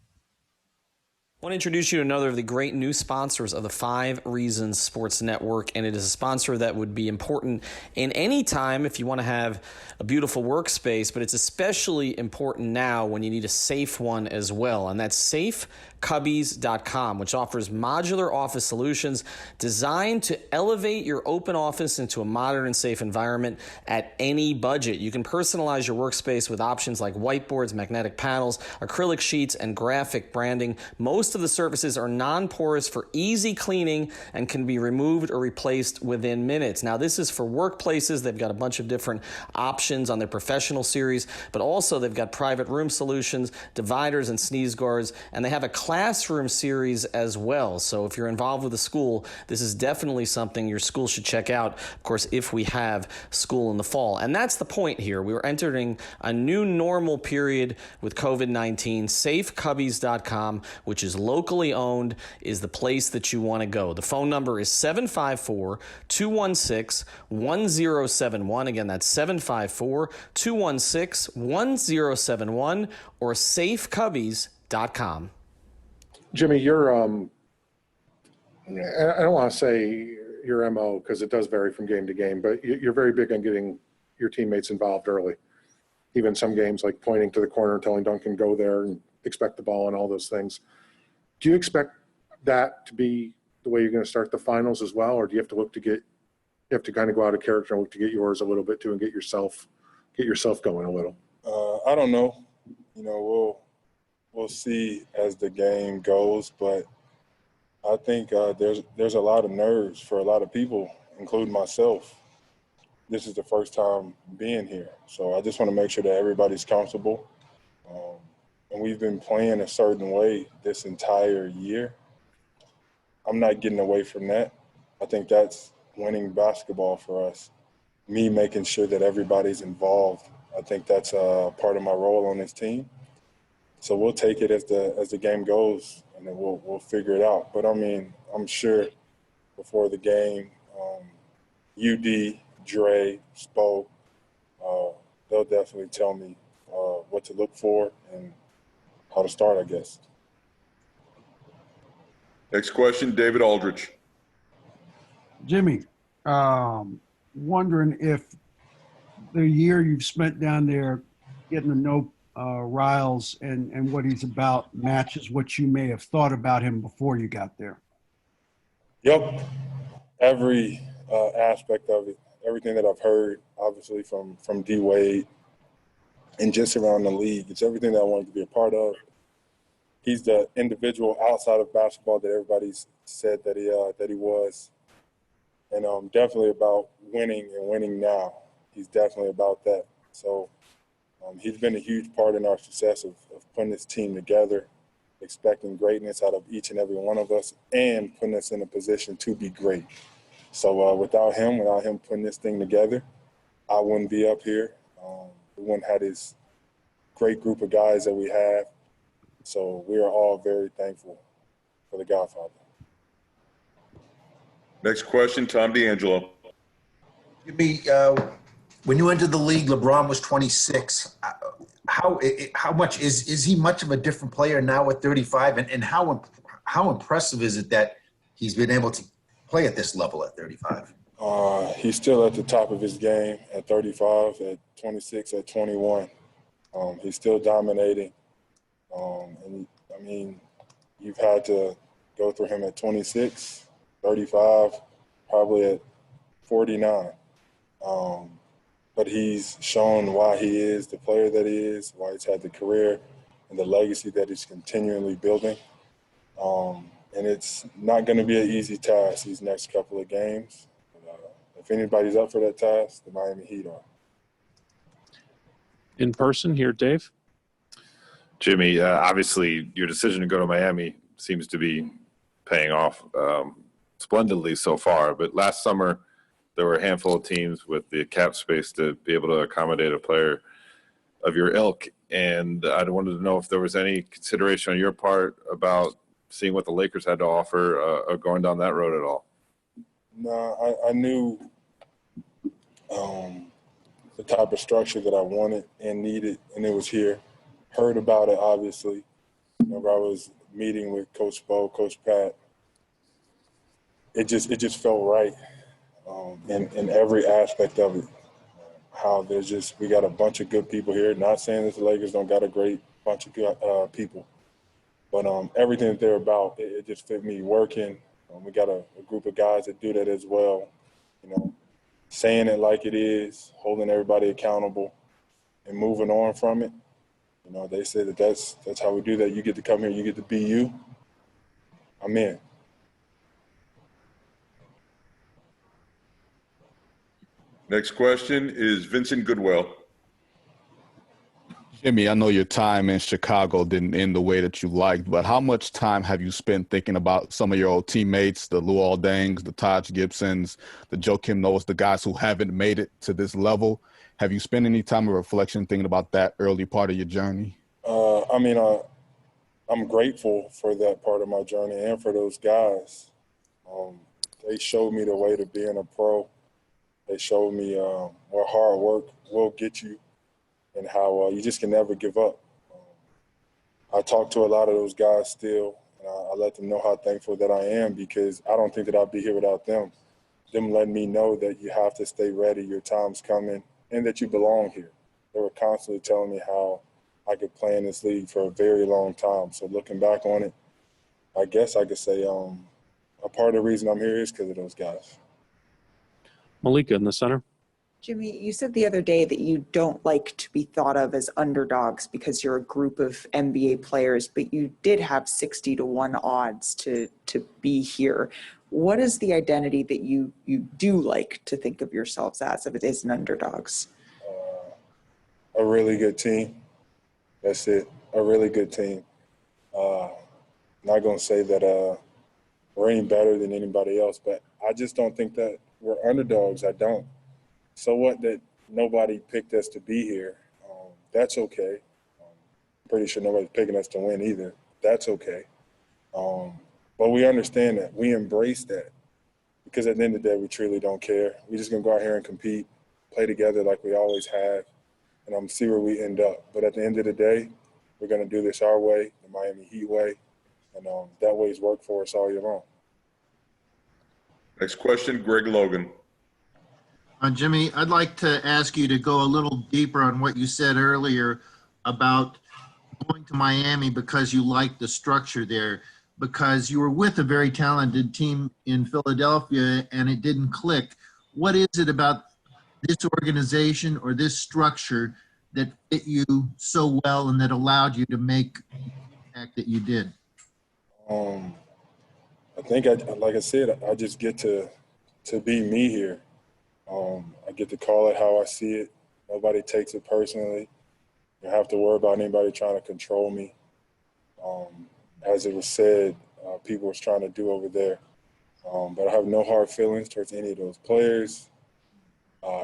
I want to introduce you to another of the great new sponsors of the 5 Reasons Sports Network, and it is a sponsor that would be important in any time if you want to have a beautiful workspace, but it's especially important now when you need a safe one as well, and that's safecubbies.com, which offers modular office solutions designed to elevate your open office into a modern and safe environment at any budget. You can personalize your workspace with options like whiteboards, magnetic panels, acrylic sheets, and graphic branding. Most of the surfaces are non-porous for easy cleaning and can be removed or replaced within minutes. Now, this is for workplaces. They've got a bunch of different options on their professional series, but also they've got private room solutions, dividers and sneeze guards, and they have a classroom series as well. So if you're involved with a school, this is definitely something your school should check out, of course, if we have school in the fall. And that's the point here. We are entering a new normal period with COVID-19. Safecubbies.com, which is locally owned, is the place that you want to go. The phone number is 754-216-1071. Again, that's 754-216-1071 or safecubbies.com. Jimmy, you're I don't want to say your MO because it does vary from game to game, but you're very big on getting your teammates involved early. Even some games like pointing to the corner and telling Duncan go there and expect the ball and all those things. Do you expect that to be the way you're going to start the finals as well, or do you have to kind of go out of character and look to get yours a little bit too and get yourself going a little? I don't know. We'll see as the game goes, but I think there's a lot of nerves for a lot of people, including myself. This is the first time being here, so I just want to make sure that everybody's comfortable. And we've been playing a certain way this entire year. I'm not getting away from that. I think that's winning basketball for us. Me making sure that everybody's involved. I think that's part of my role on this team. So we'll take it as the game goes, and then we'll figure it out. But I mean, I'm sure before the game, UD, Dre, Spo, they'll definitely tell me what to look for and how to start, I guess. Next question, David Aldridge. Jimmy, wondering if the year you've spent down there getting to know Riles and what he's about matches what you may have thought about him before you got there. Yep. Every aspect of it, everything that I've heard, obviously from D-Wade and just around the league, it's everything that I wanted to be a part of. he's the individual outside of basketball that everybody's said that he was. And definitely about winning and winning now. He's definitely about that. So he's been a huge part in our success of putting this team together, expecting greatness out of each and every one of us, and putting us in a position to be great. So without him putting this thing together, I wouldn't be up here. We wouldn't have this great group of guys that we have. So we are all very thankful for the Godfather. Next question, Tom D'Angelo. Jimmy, when you entered the league, LeBron was 26. How much is he much of a different player now at 35? And how impressive is it that he's been able to play at this level at 35? He's still at the top of his game at 35, at 26, at 21. He's still dominating. And I mean, you've had to go through him at 26, 35, probably at 49. But he's shown why he is the player that he is, why he's had the career and the legacy that he's continually building. And it's not going to be an easy task these next couple of games. If anybody's up for that task, the Miami Heat are. In person here, Dave? Jimmy, obviously your decision to go to Miami seems to be paying off splendidly so far. But last summer, there were a handful of teams with the cap space to be able to accommodate a player of your ilk. And I wanted to know if there was any consideration on your part about seeing what the Lakers had to offer or going down that road at all. No, I knew the type of structure that I wanted and needed, and it was here. Heard about it, obviously. Whenever I was meeting with Coach Bo, Coach Pat, it just felt right in every aspect of it. How we got a bunch of good people here. Not saying that the Lakers don't got a great bunch of good people, but everything that they're about, it just fit me working. We got a group of guys that do that as well, saying it like it is, holding everybody accountable, and moving on from it. They say that's how we do that. You get to come here, you get to be you. I'm in. Next question is Vincent Goodwell. Jimmy, I know your time in Chicago didn't end the way that you liked, but how much time have you spent thinking about some of your old teammates, the Luol Dengs, the Taj Gibsons, the Joakim Noahs, the guys who haven't made it to this level? Have you spent any time of reflection thinking about that early part of your journey? I'm grateful for that part of my journey and for those guys. They showed me the way to being a pro. They showed me where hard work will get you and how you just can never give up. I talk to a lot of those guys still, and I let them know how thankful that I am, because I don't think that I'd be here without them. Them letting me know that you have to stay ready, your time's coming, and that you belong here. They were constantly telling me how I could play in this league for a very long time. So looking back on it, I guess I could say a part of the reason I'm here is because of those guys. Malika in the center. Jimmy, you said the other day that you don't like to be thought of as underdogs because you're a group of NBA players, but you did have 60-1 odds to be here. What is the identity that you do like to think of yourselves as if it isn't underdogs? A really good team. That's it. A really good team. Not going to say that we're any better than anybody else, but I just don't think that we're underdogs. I don't. So what that nobody picked us to be here. That's okay. Pretty sure nobody's picking us to win either. That's okay. But we understand that. We embrace that, because at the end of the day, we truly don't care. We're just going to go out here and compete, play together like we always have, and see where we end up. But at the end of the day, we're going to do this our way, the Miami Heat way, and that way's worked for us all year long. Next question, Greg Logan. Jimmy, I'd like to ask you to go a little deeper on what you said earlier about going to Miami because you liked the structure there, because you were with a very talented team in Philadelphia and it didn't click. What is it about this organization or this structure that fit you so well and that allowed you to make impact that you did? I think, like I said, I just get to be me here. I get to call it how I see it. Nobody takes it personally. You don't have to worry about anybody trying to control me. As it was said, people was trying to do over there. But I have no hard feelings towards any of those players,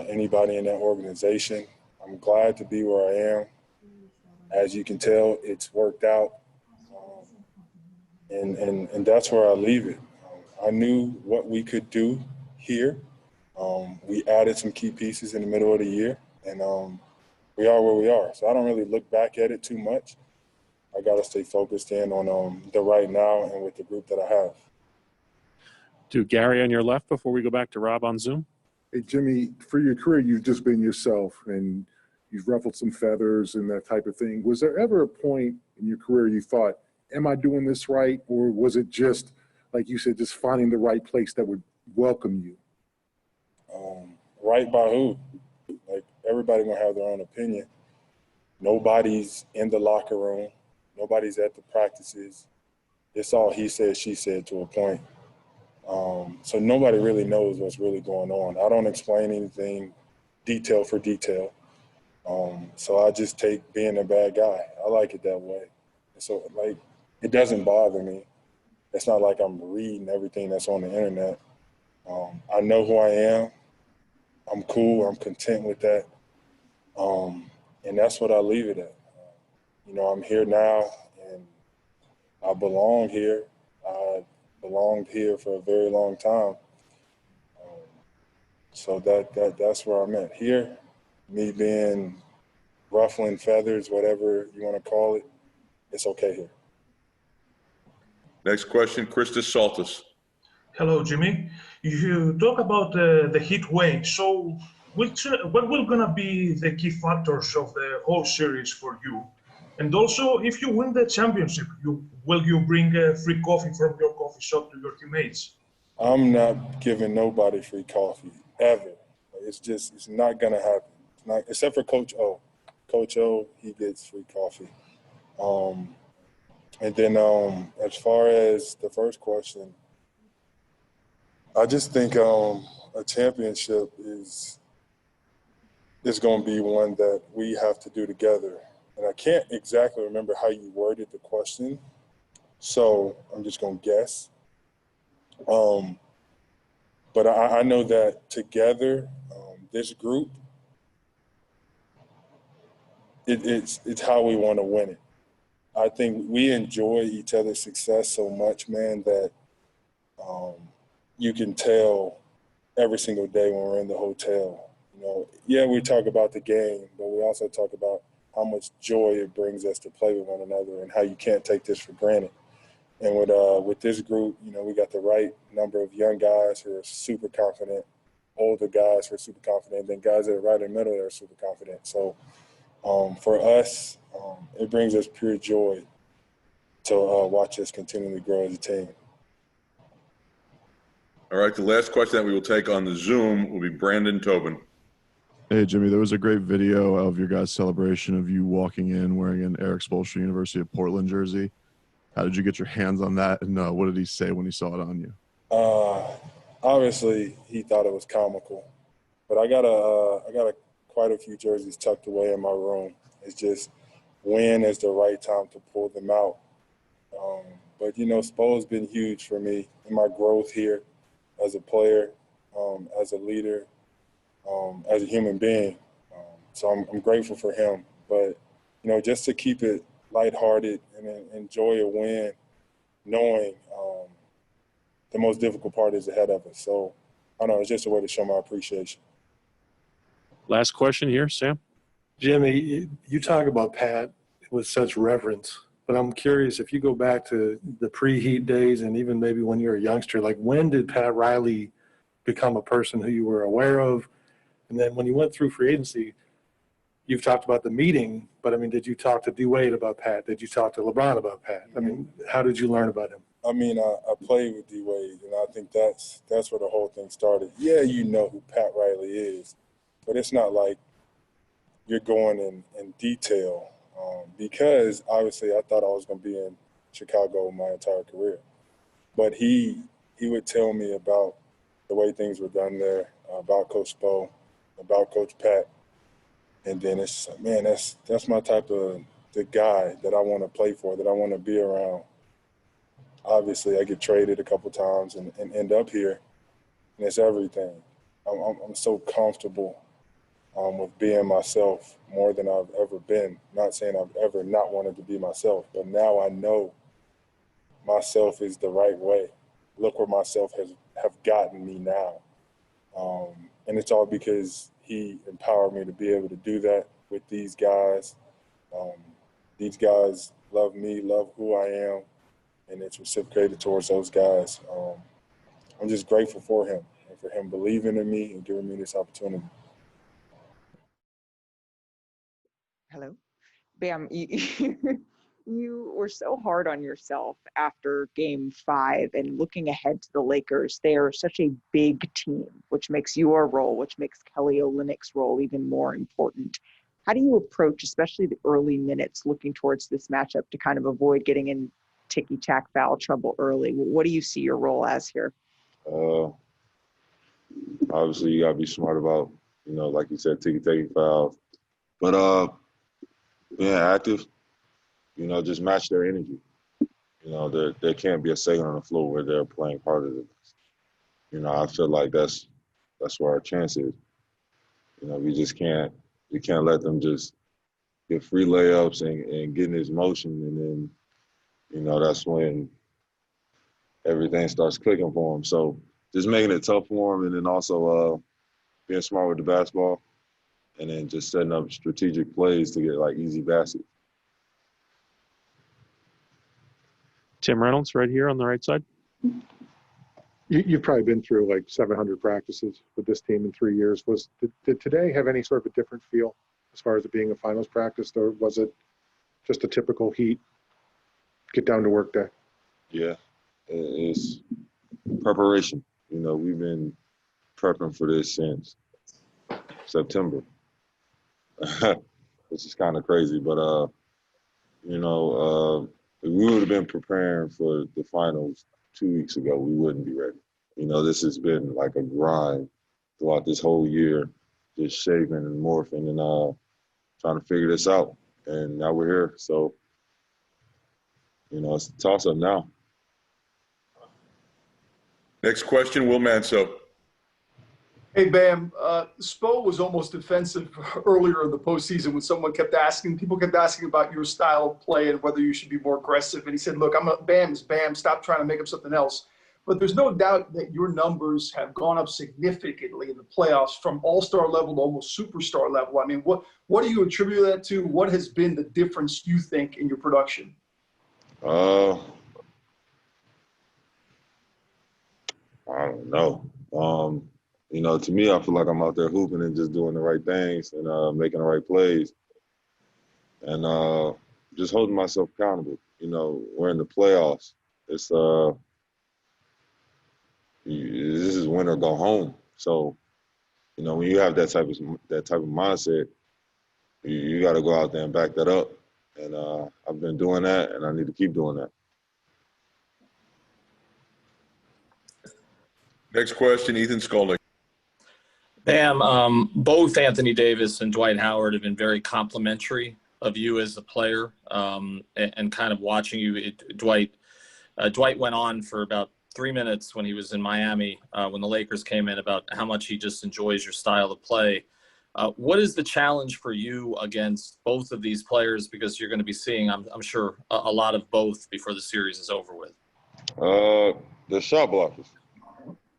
anybody in that organization. I'm glad to be where I am. As you can tell, it's worked out. And that's where I leave it. I knew what we could do here. We added some key pieces in the middle of the year, and we are where we are. So I don't really look back at it too much. I got to stay focused in on the right now and with the group that I have. To Gary on your left before we go back to Rob on Zoom. Hey, Jimmy, for your career, you've just been yourself and you've ruffled some feathers and that type of thing. Was there ever a point in your career you thought, am I doing this right? Or was it just, like you said, just finding the right place that would welcome you? Right by who? Like, everybody gonna have their own opinion. Nobody's in the locker room. Nobody's at the practices. It's all he said, she said to a point. So nobody really knows what's really going on. I don't explain anything detail for detail. So I just take being a bad guy. I like it that way. So, like, it doesn't bother me. It's not like I'm reading everything that's on the internet. I know who I am. I'm cool. I'm content with that. And that's what I leave it at. I'm here now, and I belong here. I belonged here for a very long time. So that's where I'm at. Here, me being ruffling feathers, whatever you want to call it, it's okay here. Next question, Christos Saltis. Hello, Jimmy. You talk about the heat wave. So what will gonna be the key factors of the whole series for you? And also, if you win the championship, will you bring free coffee from your coffee shop to your teammates? I'm not giving nobody free coffee, ever. It's not going to happen. It's not, except for Coach O. Coach O, he gets free coffee. And then as far as the first question, I just think a championship is going to be one that we have to do together. And I can't exactly remember how you worded the question, so I'm just going to guess. But I know that together, this group, it's how we want to win it. I think we enjoy each other's success so much, man, that you can tell every single day when we're in the hotel. Yeah, we talk about the game, but we also talk about how much joy it brings us to play with one another and how you can't take this for granted. And with this group, we got the right number of young guys who are super confident, older guys who are super confident, then guys that are right in the middle that are super confident. So for us, it brings us pure joy to watch us continually grow as a team. All right, the last question that we will take on the Zoom will be Brandon Tobin. Hey, Jimmy, there was a great video of your guys' celebration of you walking in wearing an Eric Spoelstra University of Portland jersey. How did you get your hands on that, and what did he say when he saw it on you? Obviously, he thought it was comical, but I got quite a few jerseys tucked away in my room. It's just when is the right time to pull them out. But Spo's been huge for me in my growth here as a player, as a leader, as a human being. So I'm grateful for him. But just to keep it lighthearted and enjoy a win, knowing the most difficult part is ahead of us. So I don't know, it's just a way to show my appreciation. Last question here, Sam. Jimmy, you talk about Pat with such reverence, but I'm curious if you go back to the pre-Heat days and even maybe when you were a youngster, like when did Pat Riley become a person who you were aware of? And then when you went through free agency, you've talked about the meeting, but did you talk to D-Wade about Pat? Did you talk to LeBron about Pat? How did you learn about him? I played with D-Wade, and I think that's where the whole thing started. Yeah, you know who Pat Riley is, but it's not like you're going in detail. because obviously I thought I was going to be in Chicago my entire career. But he would tell me about the way things were done there, about Coach Spo, about Coach Pat. And then it's just like, man, that's my type of the guy that I want to play for, that I want to be around. Obviously, I get traded a couple times and end up here, and it's everything. I'm so comfortable with being myself more than I've ever been. Not saying I've ever not wanted to be myself, but now I know myself is the right way. Look where myself have gotten me now. And it's all because he empowered me to be able to do that with these guys. These guys love me, love who I am, and it's reciprocated towards those guys. I'm just grateful for him and for him believing in me and giving me this opportunity. Hello. Bam, you were so hard on yourself after game 5 and looking ahead to the Lakers. They are such a big team, which makes your role, which makes Kelly Olynyk's role even more important. How do you approach, especially the early minutes, looking towards this matchup to kind of avoid getting in ticky-tack foul trouble early? What do you see your role as here? Obviously, you got to be smart about, like you said, ticky-tacky fouls. But, active, just match their energy. There can't be a second on the floor where they're playing harder than us. I feel like that's where our chance is. We can't let them just get free layups and get in this motion, and then, that's when everything starts clicking for them. So just making it tough for them, and then also being smart with the basketball, and then just setting up strategic plays to get, easy baskets. Tim Reynolds right here on the right side. You've probably been through 700 practices with this team in 3 years. Did today have any sort of a different feel as far as it being a finals practice, or was it just a typical Heat, get down to work day? Yeah, it's preparation. We've been prepping for this since September, which is kind of crazy. But, if we would have been preparing for the finals 2 weeks ago, we wouldn't be ready. This has been like a grind throughout this whole year, just shaping and morphing and trying to figure this out. And now we're here. So, it's a toss-up now. Next question, Will Manso. Hey, Bam, Spo was almost defensive earlier in the postseason when people kept asking about your style of play and whether you should be more aggressive. And he said, look, Bam is Bam, stop trying to make up something else. But there's no doubt that your numbers have gone up significantly in the playoffs from all-star level to almost superstar level. I mean, what do you attribute that to? What has been the difference, you think, in your production? I don't know. To me, I feel like I'm out there hooping and just doing the right things and making the right plays and just holding myself accountable. We're in the playoffs. It's this is win or go home. So, when you have that type of mindset, you got to go out there and back that up. And I've been doing that, and I need to keep doing that. Next question, Ethan Skolnick. Bam, both Anthony Davis and Dwight Howard have been very complimentary of you as a player, and kind of watching you. Dwight went on for about 3 minutes when he was in Miami when the Lakers came in about how much he just enjoys your style of play. What is the challenge for you against both of these players? Because you're going to be seeing, I'm sure, a lot of both before the series is over with. The shot blockers.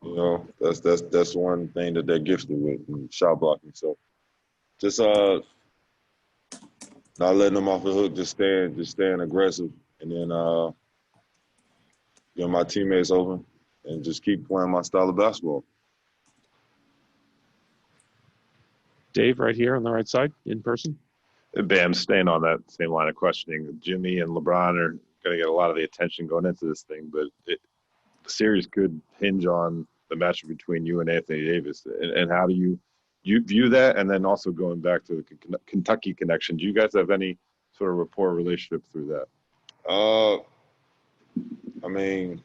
That's one thing that they're gifted with, shot blocking. So just not letting them off the hook, just staying aggressive, and then get my teammates open and just keep playing my style of basketball. Dave, right here on the right side, in person. Bam, staying on that same line of questioning, Jimmy and LeBron are going to get a lot of the attention going into this thing, but the series could hinge on the matchup between you and Anthony Davis. And how do you view that? And then also going back to the Kentucky connection, do you guys have any sort of rapport relationship through that? I mean,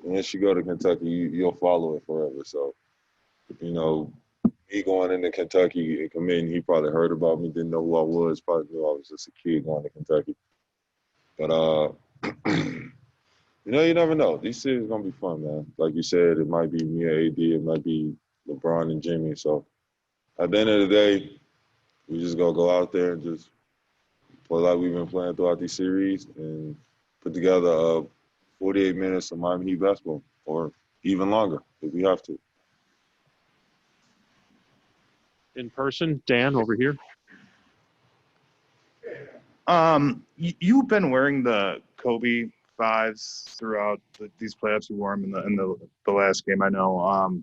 once you go to Kentucky, you'll follow it forever. So, you know, me going into Kentucky and committing, he probably heard about me, didn't know who I was, probably knew I was just a kid going to Kentucky. But, you know, you never know. These series are going to be fun, man. Like you said, it might be me and AD, it might be LeBron and Jimmy. So, at the end of the day, we just going to go out there and just play like we've been playing throughout these series and put together 48 minutes of Miami Heat basketball, or even longer if we have to. In person, Dan, over here. You've been wearing the Kobe 5s throughout these playoffs. You wore them in the last game, I know.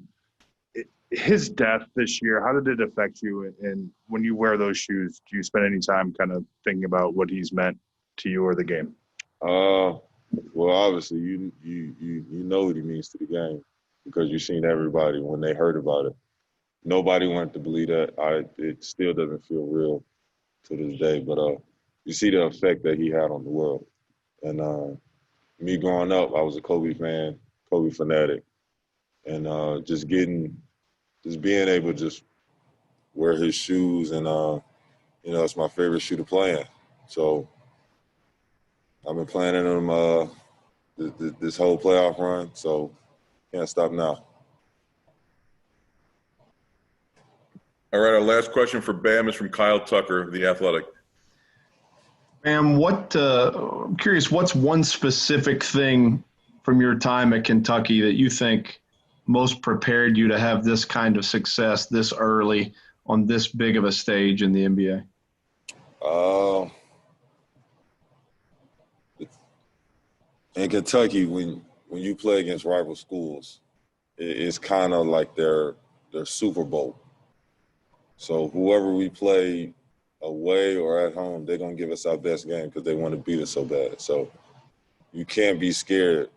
His death this year, how did it affect you? And when you wear those shoes, do you spend any time kind of thinking about what he's meant to you or the game? Well, obviously, you know what he means to the game because you've seen everybody when they heard about it. Nobody wanted to believe that. It still doesn't feel real to this day, but you see the effect that he had on the world. And me growing up, I was a Kobe fan, Kobe fanatic, and just being able to just wear his shoes, and you know, it's my favorite shoe to play in. So I've been playing in them this whole playoff run, so can't stop now. All right, our last question for Bam is from Kyle Tucker of The Athletic. Bam, I'm curious, what's one specific thing from your time at Kentucky that you think most prepared you to have this kind of success this early on this big of a stage in the NBA? In Kentucky, when you play against rival schools, it's kind of like their Super Bowl. So whoever we play away or at home, they're going to give us our best game because they want to beat us so bad. So you can't be scared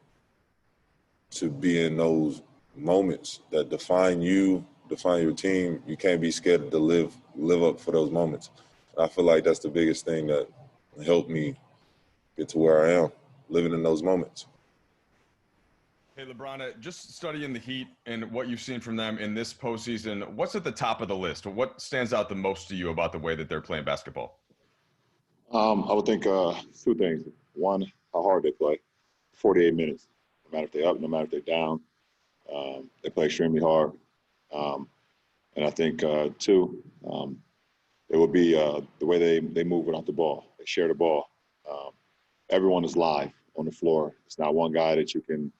to be in those moments that define you, define your team. You can't be scared to live up for those moments. I feel like that's the biggest thing that helped me get to where I am, living in those moments. Hey, LeBron, just studying the Heat and what you've seen from them in this postseason, what's at the top of the list? What stands out the most to you about the way that they're playing basketball? I would think two things. One, how hard they play. 48 minutes. No matter if they're up, no matter if they're down. They play extremely hard. And I think, two, it would be the way they move without the ball. They share the ball. Everyone is live on the floor. It's not one guy that you can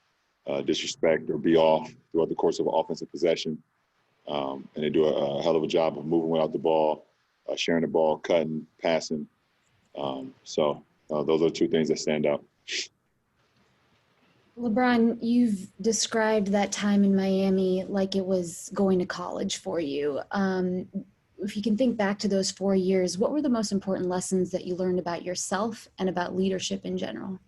disrespect or be off throughout the course of an offensive possession. And they do a hell of a job of moving without the ball, sharing the ball, cutting, passing. So those are two things that stand out. LeBron, you've described that time in Miami like it was going to college for you. If you can think back to those 4 years, what were the most important lessons that you learned about yourself and about leadership in general?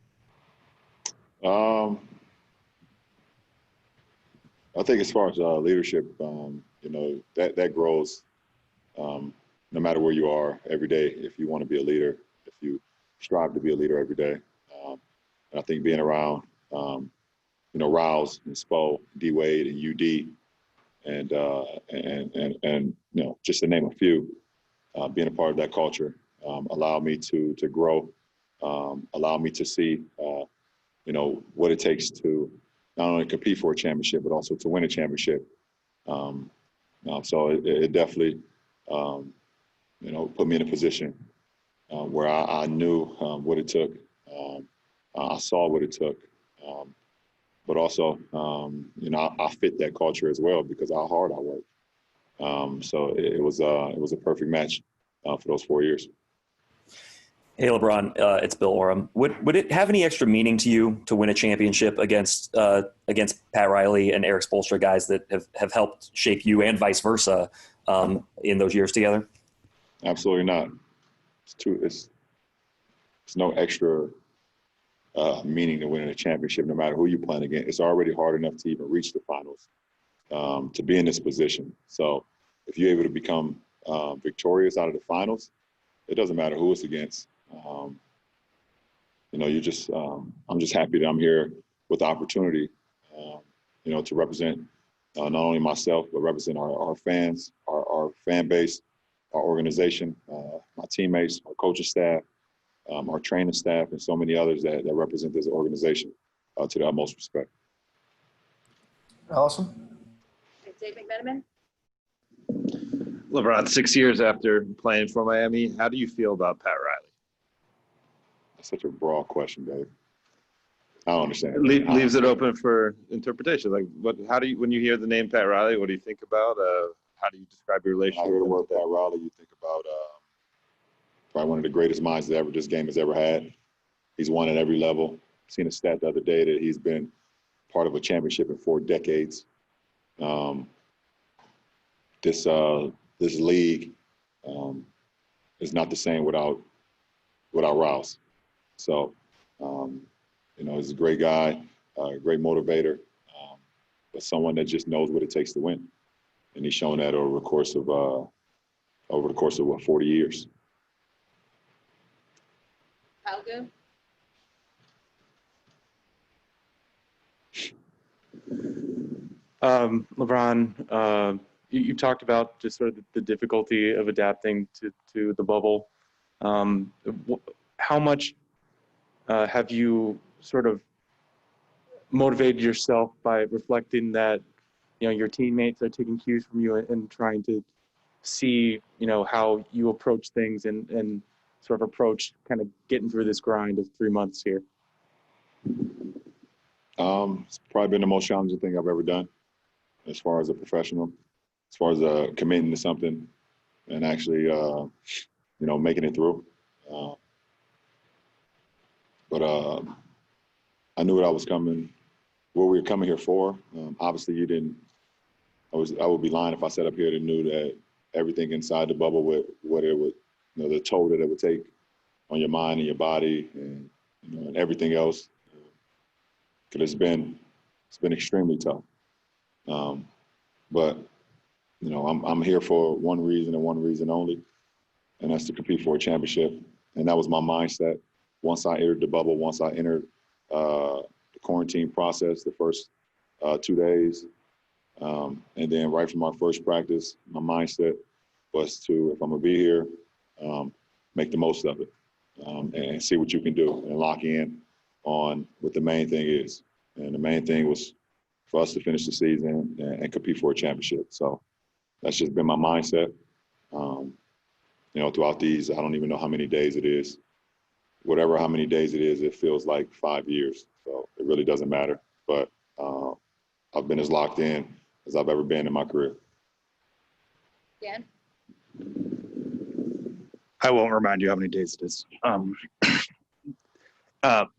I think as far as leadership, you know, that grows no matter where you are every day. If you want to be a leader, if you strive to be a leader every day. And I think being around, you know, Rouse and Spo, D Wade and UD, and you know, just to name a few, being a part of that culture allowed me to grow, allowed me to see, you know, what it takes to not only compete for a championship, but also to win a championship. So it definitely, you know, put me in a position where I knew what it took. I saw what it took. But also, you know, I fit that culture as well because of how hard I worked. So it was a perfect match for those 4 years. Hey, LeBron, it's Bill Oram. Would it have any extra meaning to you to win a championship against Pat Riley and Eric Spoelstra, guys that have helped shape you and vice versa in those years together? Absolutely not. It's no extra meaning to winning a championship, no matter who you're playing against. It's already hard enough to even reach the finals, to be in this position. So if you're able to become victorious out of the finals, it doesn't matter who it's against. You know, I'm just happy that I'm here with the opportunity, you know, to represent not only myself, but represent our fans, our fan base, our organization, my teammates, our coaching staff, our training staff, and so many others that represent this organization to the utmost respect. Allison? Dave McMenamin? LeBron, 6 years after playing for Miami, how do you feel about Pat Riley? That's such a broad question, Dave. I don't understand. Leaves it open for interpretation. Like, how do you, when you hear the name Pat Riley, what do you think about? How do you describe your relationship? I hear the word Pat Riley, you think about probably one of the greatest minds that this game has ever had. He's won at every level. Seen a stat the other day that he's been part of a championship in 4 decades. This league is not the same without Riles. So, you know, he's a great guy, a great motivator, but someone that just knows what it takes to win. And he's shown that over the course of what, 40 years. Kyle Goon? LeBron, you talked about just sort of the difficulty of adapting to the bubble. How much have you sort of motivated yourself by reflecting that, you know, your teammates are taking cues from you and trying to see, you know, how you approach things and sort of approach kind of getting through this grind of 3 months here? It's probably been the most challenging thing I've ever done as far as a professional, as far as committing to something and actually, you know, making it through. But I knew what I was coming, what we were coming here for. Obviously, you didn't. I would be lying if I sat up here and knew that everything inside the bubble, what it would, you know, the toll that it would take on your mind and your body, and you know, and everything else. Because it's been extremely tough. But you know, I'm here for one reason and one reason only, and that's to compete for a championship. And that was my mindset once I entered the bubble, once I entered the quarantine process, the first 2 days. And then right from our first practice, my mindset was to, if I'm gonna be here, make the most of it and see what you can do and lock in on what the main thing is. And the main thing was for us to finish the season and compete for a championship. So that's just been my mindset. You know, throughout these, I don't even know how many days it is. Whatever, how many days it is, it feels like 5 years. So it really doesn't matter. But I've been as locked in as I've ever been in my career. Dan? I won't remind you how many days it is.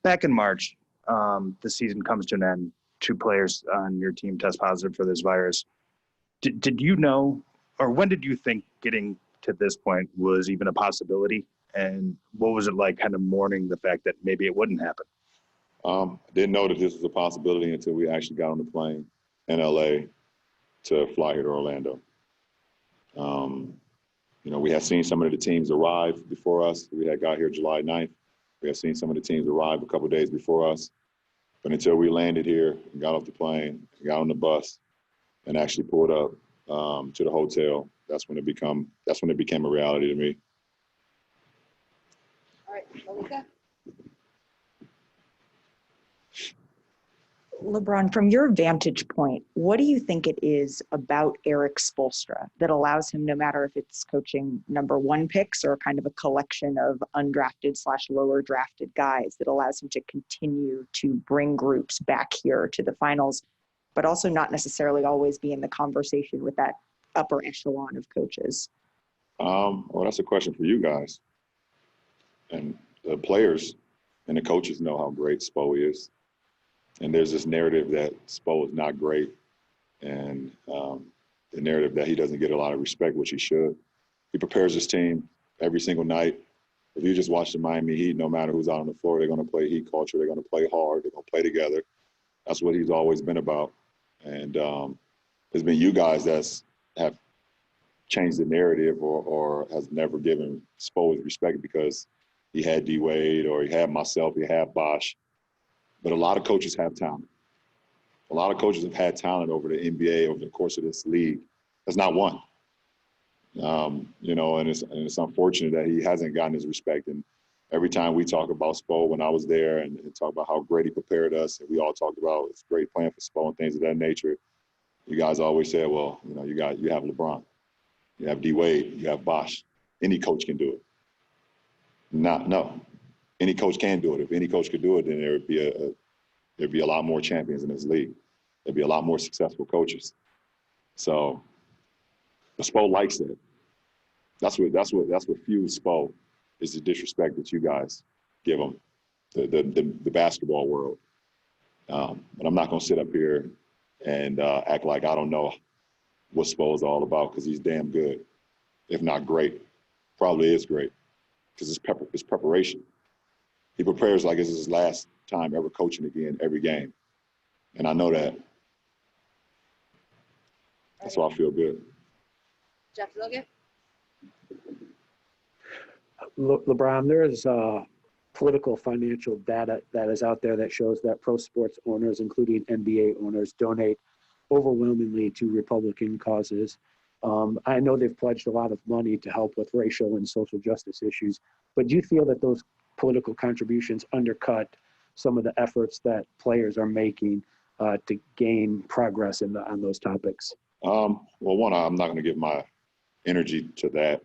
Back in March, the season comes to an end. 2 players on your team test positive for this virus. Did you know, or when did you think getting to this point was even a possibility? And what was it like kind of mourning the fact that maybe it wouldn't happen? I didn't know that this was a possibility until we actually got on the plane in LA to fly here to Orlando. You know, we had seen some of the teams arrive before us. We had got here July 9th. We had seen some of the teams arrive a couple of days before us. But until we landed here and got off the plane, got on the bus, and actually pulled up to the hotel, that's when it became a reality to me. All right, Malika? LeBron, from your vantage point, what do you think it is about Erik Spoelstra that allows him, no matter if it's coaching #1 picks or kind of a collection of undrafted / lower drafted guys, that allows him to continue to bring groups back here to the finals, but also not necessarily always be in the conversation with that upper echelon of coaches? Well, that's a question for you guys. And the players and the coaches know how great Spo is. And there's this narrative that Spo is not great, and the narrative that he doesn't get a lot of respect, which he should. He prepares his team every single night. If you just watch the Miami Heat, no matter who's out on the floor, they're going to play Heat culture. They're going to play hard. They're going to play together. That's what he's always been about. And it's been you guys that have changed the narrative or has never given Spo his respect because he had D Wade or he had myself, he had Bosh. But a lot of coaches have talent. A lot of coaches have had talent over the NBA over the course of this league. That's not one. You know, and it's unfortunate that he hasn't gotten his respect. And every time we talk about Spo when I was there and talk about how great he prepared us, and we all talked about it's great playing for Spo and things of that nature, you guys always say, well, you know, you have LeBron, you have D Wade, you have Bosh. Any coach can do it. No. Any coach can do it. If any coach could do it, then there'd be a lot more champions in this league. There'd be a lot more successful coaches. So the Spo likes it. That's what fuels Spo is the disrespect that you guys give him, the basketball world. But I'm not gonna sit up here and act like I don't know what Spo is all about because he's damn good, if not great. Probably is great because it's preparation. He prepares like it's his last time ever coaching again every game, and I know that. That's why I feel good. Jeff Logan? LeBron, there is political financial data that is out there that shows that pro sports owners, including NBA owners, donate overwhelmingly to Republican causes. I know they've pledged a lot of money to help with racial and social justice issues, but do you feel that those political contributions undercut some of the efforts that players are making to gain progress on those topics? Well, one, I'm not going to give my energy to that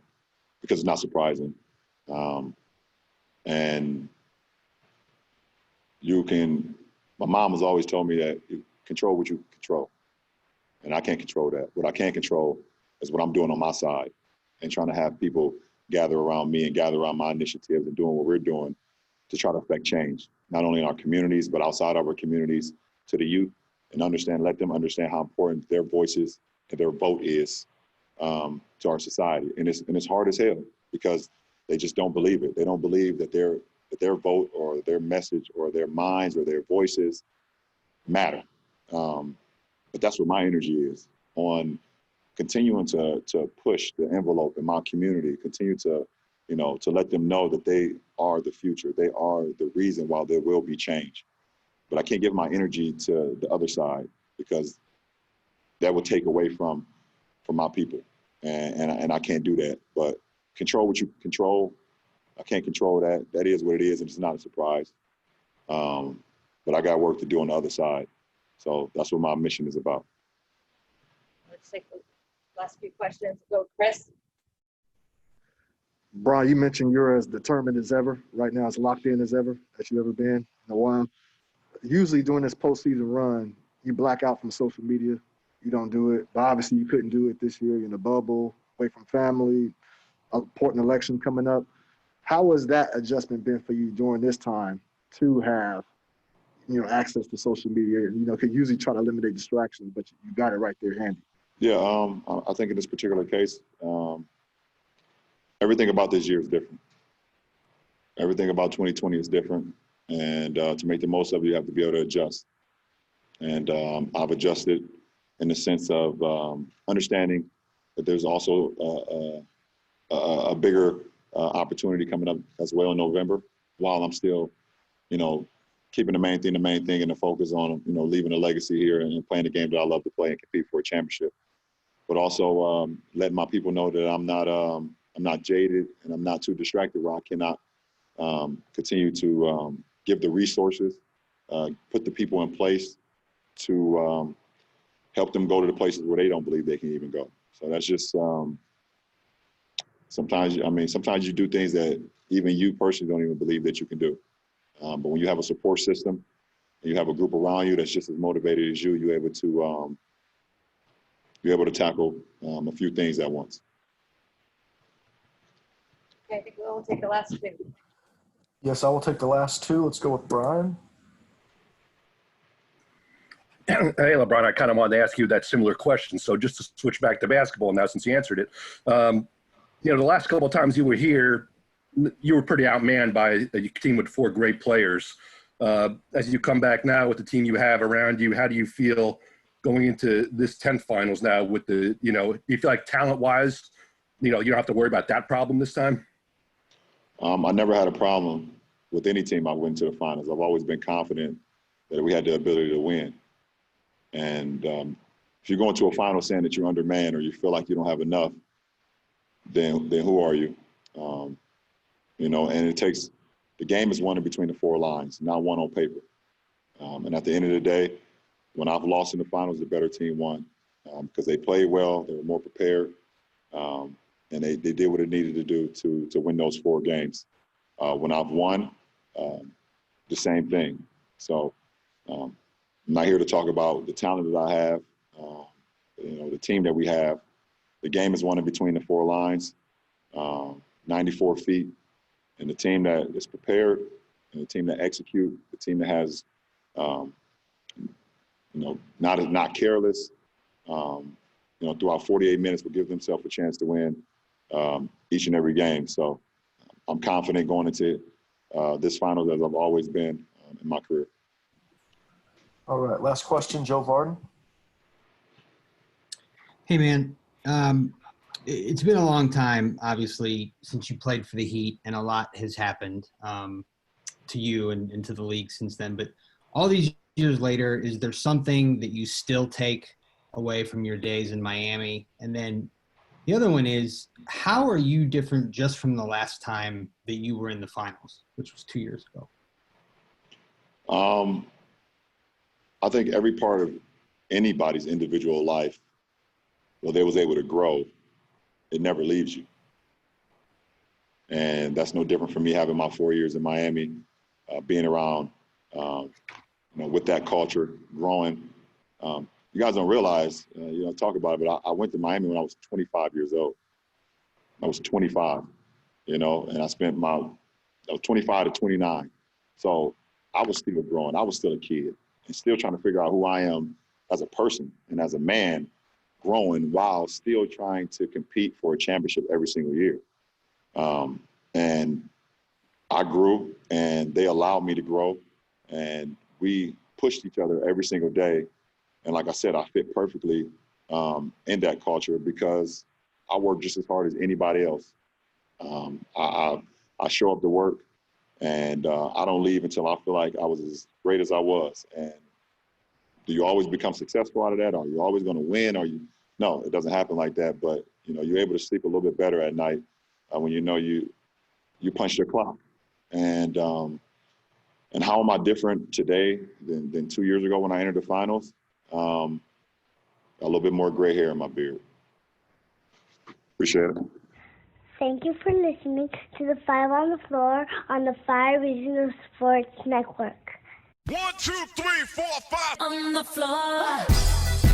because it's not surprising. And my mom has always told me that you control what you control. And I can't control that. What I can control is what I'm doing on my side and trying to have people gather around me and gather around my initiatives and doing what we're doing to try to affect change, not only in our communities, but outside of our communities to the youth and let them understand how important their voices and their vote is to our society. And it's hard as hell because they just don't believe it. They don't believe that their vote or their message or their minds or their voices matter. But that's what my energy is on continuing to push the envelope in my community, continue to let them know that they are the future. They are the reason why there will be change. But I can't give my energy to the other side because that will take away from my people. And I can't do that. But control what you control. I can't control that. That is what it is, and it's not a surprise. But I got work to do on the other side. So that's what my mission is about. Let's take the last few questions. Go, Chris. Brian, you mentioned you're as determined as ever, right now as locked in as ever, as you've ever been in a while. Usually during this postseason run, you black out from social media. You don't do it. But obviously you couldn't do it this year. You're in a bubble, away from family, an important election coming up. How has that adjustment been for you during this time to have, access to social media? Could usually try to eliminate distractions, but you got it right there handy. Yeah, I think in this particular case, everything about this year is different. Everything about 2020 is different. And to make the most of it, you have to be able to adjust. And I've adjusted in the sense of understanding that there's also a bigger opportunity coming up as well in November, while I'm still, keeping the main thing, and the focus on, leaving a legacy here and playing the game that I love to play and compete for a championship. But also letting my people know that I'm not jaded and I'm not too distracted where I cannot continue to give the resources, put the people in place to help them go to the places where they don't believe they can even go. So that's just sometimes you do things that even you personally don't even believe that you can do. But when you have a support system and you have a group around you that's just as motivated as you, you're able to tackle a few things at once. Okay, I think we'll take the last two. Yes, I will take the last two. Let's go with Brian. Hey, LeBron, I kind of wanted to ask you that similar question. So just to switch back to basketball now, since you answered it, the last couple of times you were here, you were pretty outmanned by a team with 4 great players. As you come back now with the team you have around you, how do you feel going into this 10th finals now with do you feel like talent-wise you don't have to worry about that problem this time? I never had a problem with any team I went to the finals. I've always been confident that we had the ability to win. And if you're going to a final saying that you're undermanned or you feel like you don't have enough, then who are you? And the game is won in between the four lines, not won on paper. And at the end of the day, when I've lost in the finals, the better team won because they played well, they were more prepared, and they did what it needed to do to win those 4 games. When I've won, the same thing. So I'm not here to talk about the talent that I have, the team that we have. The game is won in between the four lines, 94 feet, and the team that is prepared, and the team that execute, the team that has, not careless, throughout 48 minutes will give themselves a chance to win each and every game. So I'm confident going into this finals as I've always been in my career. All right, last question, Joe Varden. Hey, man. It's been a long time, obviously, since you played for the Heat, and a lot has happened to you and to the league since then. But all these years later, is there something that you still take away from your days in Miami? And then the other one is, how are you different just from the last time that you were in the finals, which was 2 years ago? I think every part of anybody's individual life, where they was able to grow, it never leaves you. And that's no different from me having my 4 years in Miami, being around, with that culture, growing. You guys don't realize, talk about it, but I went to Miami when I was 25 years old. I was 25, and I was 25 to 29. So I was still growing. I was still a kid and still trying to figure out who I am as a person and as a man, growing while still trying to compete for a championship every single year. And I grew, and they allowed me to grow, and we pushed each other every single day. And like I said, I fit perfectly in that culture because I work just as hard as anybody else. I show up to work, and I don't leave until I feel like I was as great as I was. And do you always become successful out of that? Are you always going to win? No, it doesn't happen like that. But, you're able to sleep a little bit better at night when you punch your clock. And how am I different today than 2 years ago when I entered the finals? A little bit more gray hair in my beard. Appreciate it. Thank you for listening to the Five on the Floor on the Five Regional Sports Network. 1, 2, 3, 4, 5 on the floor.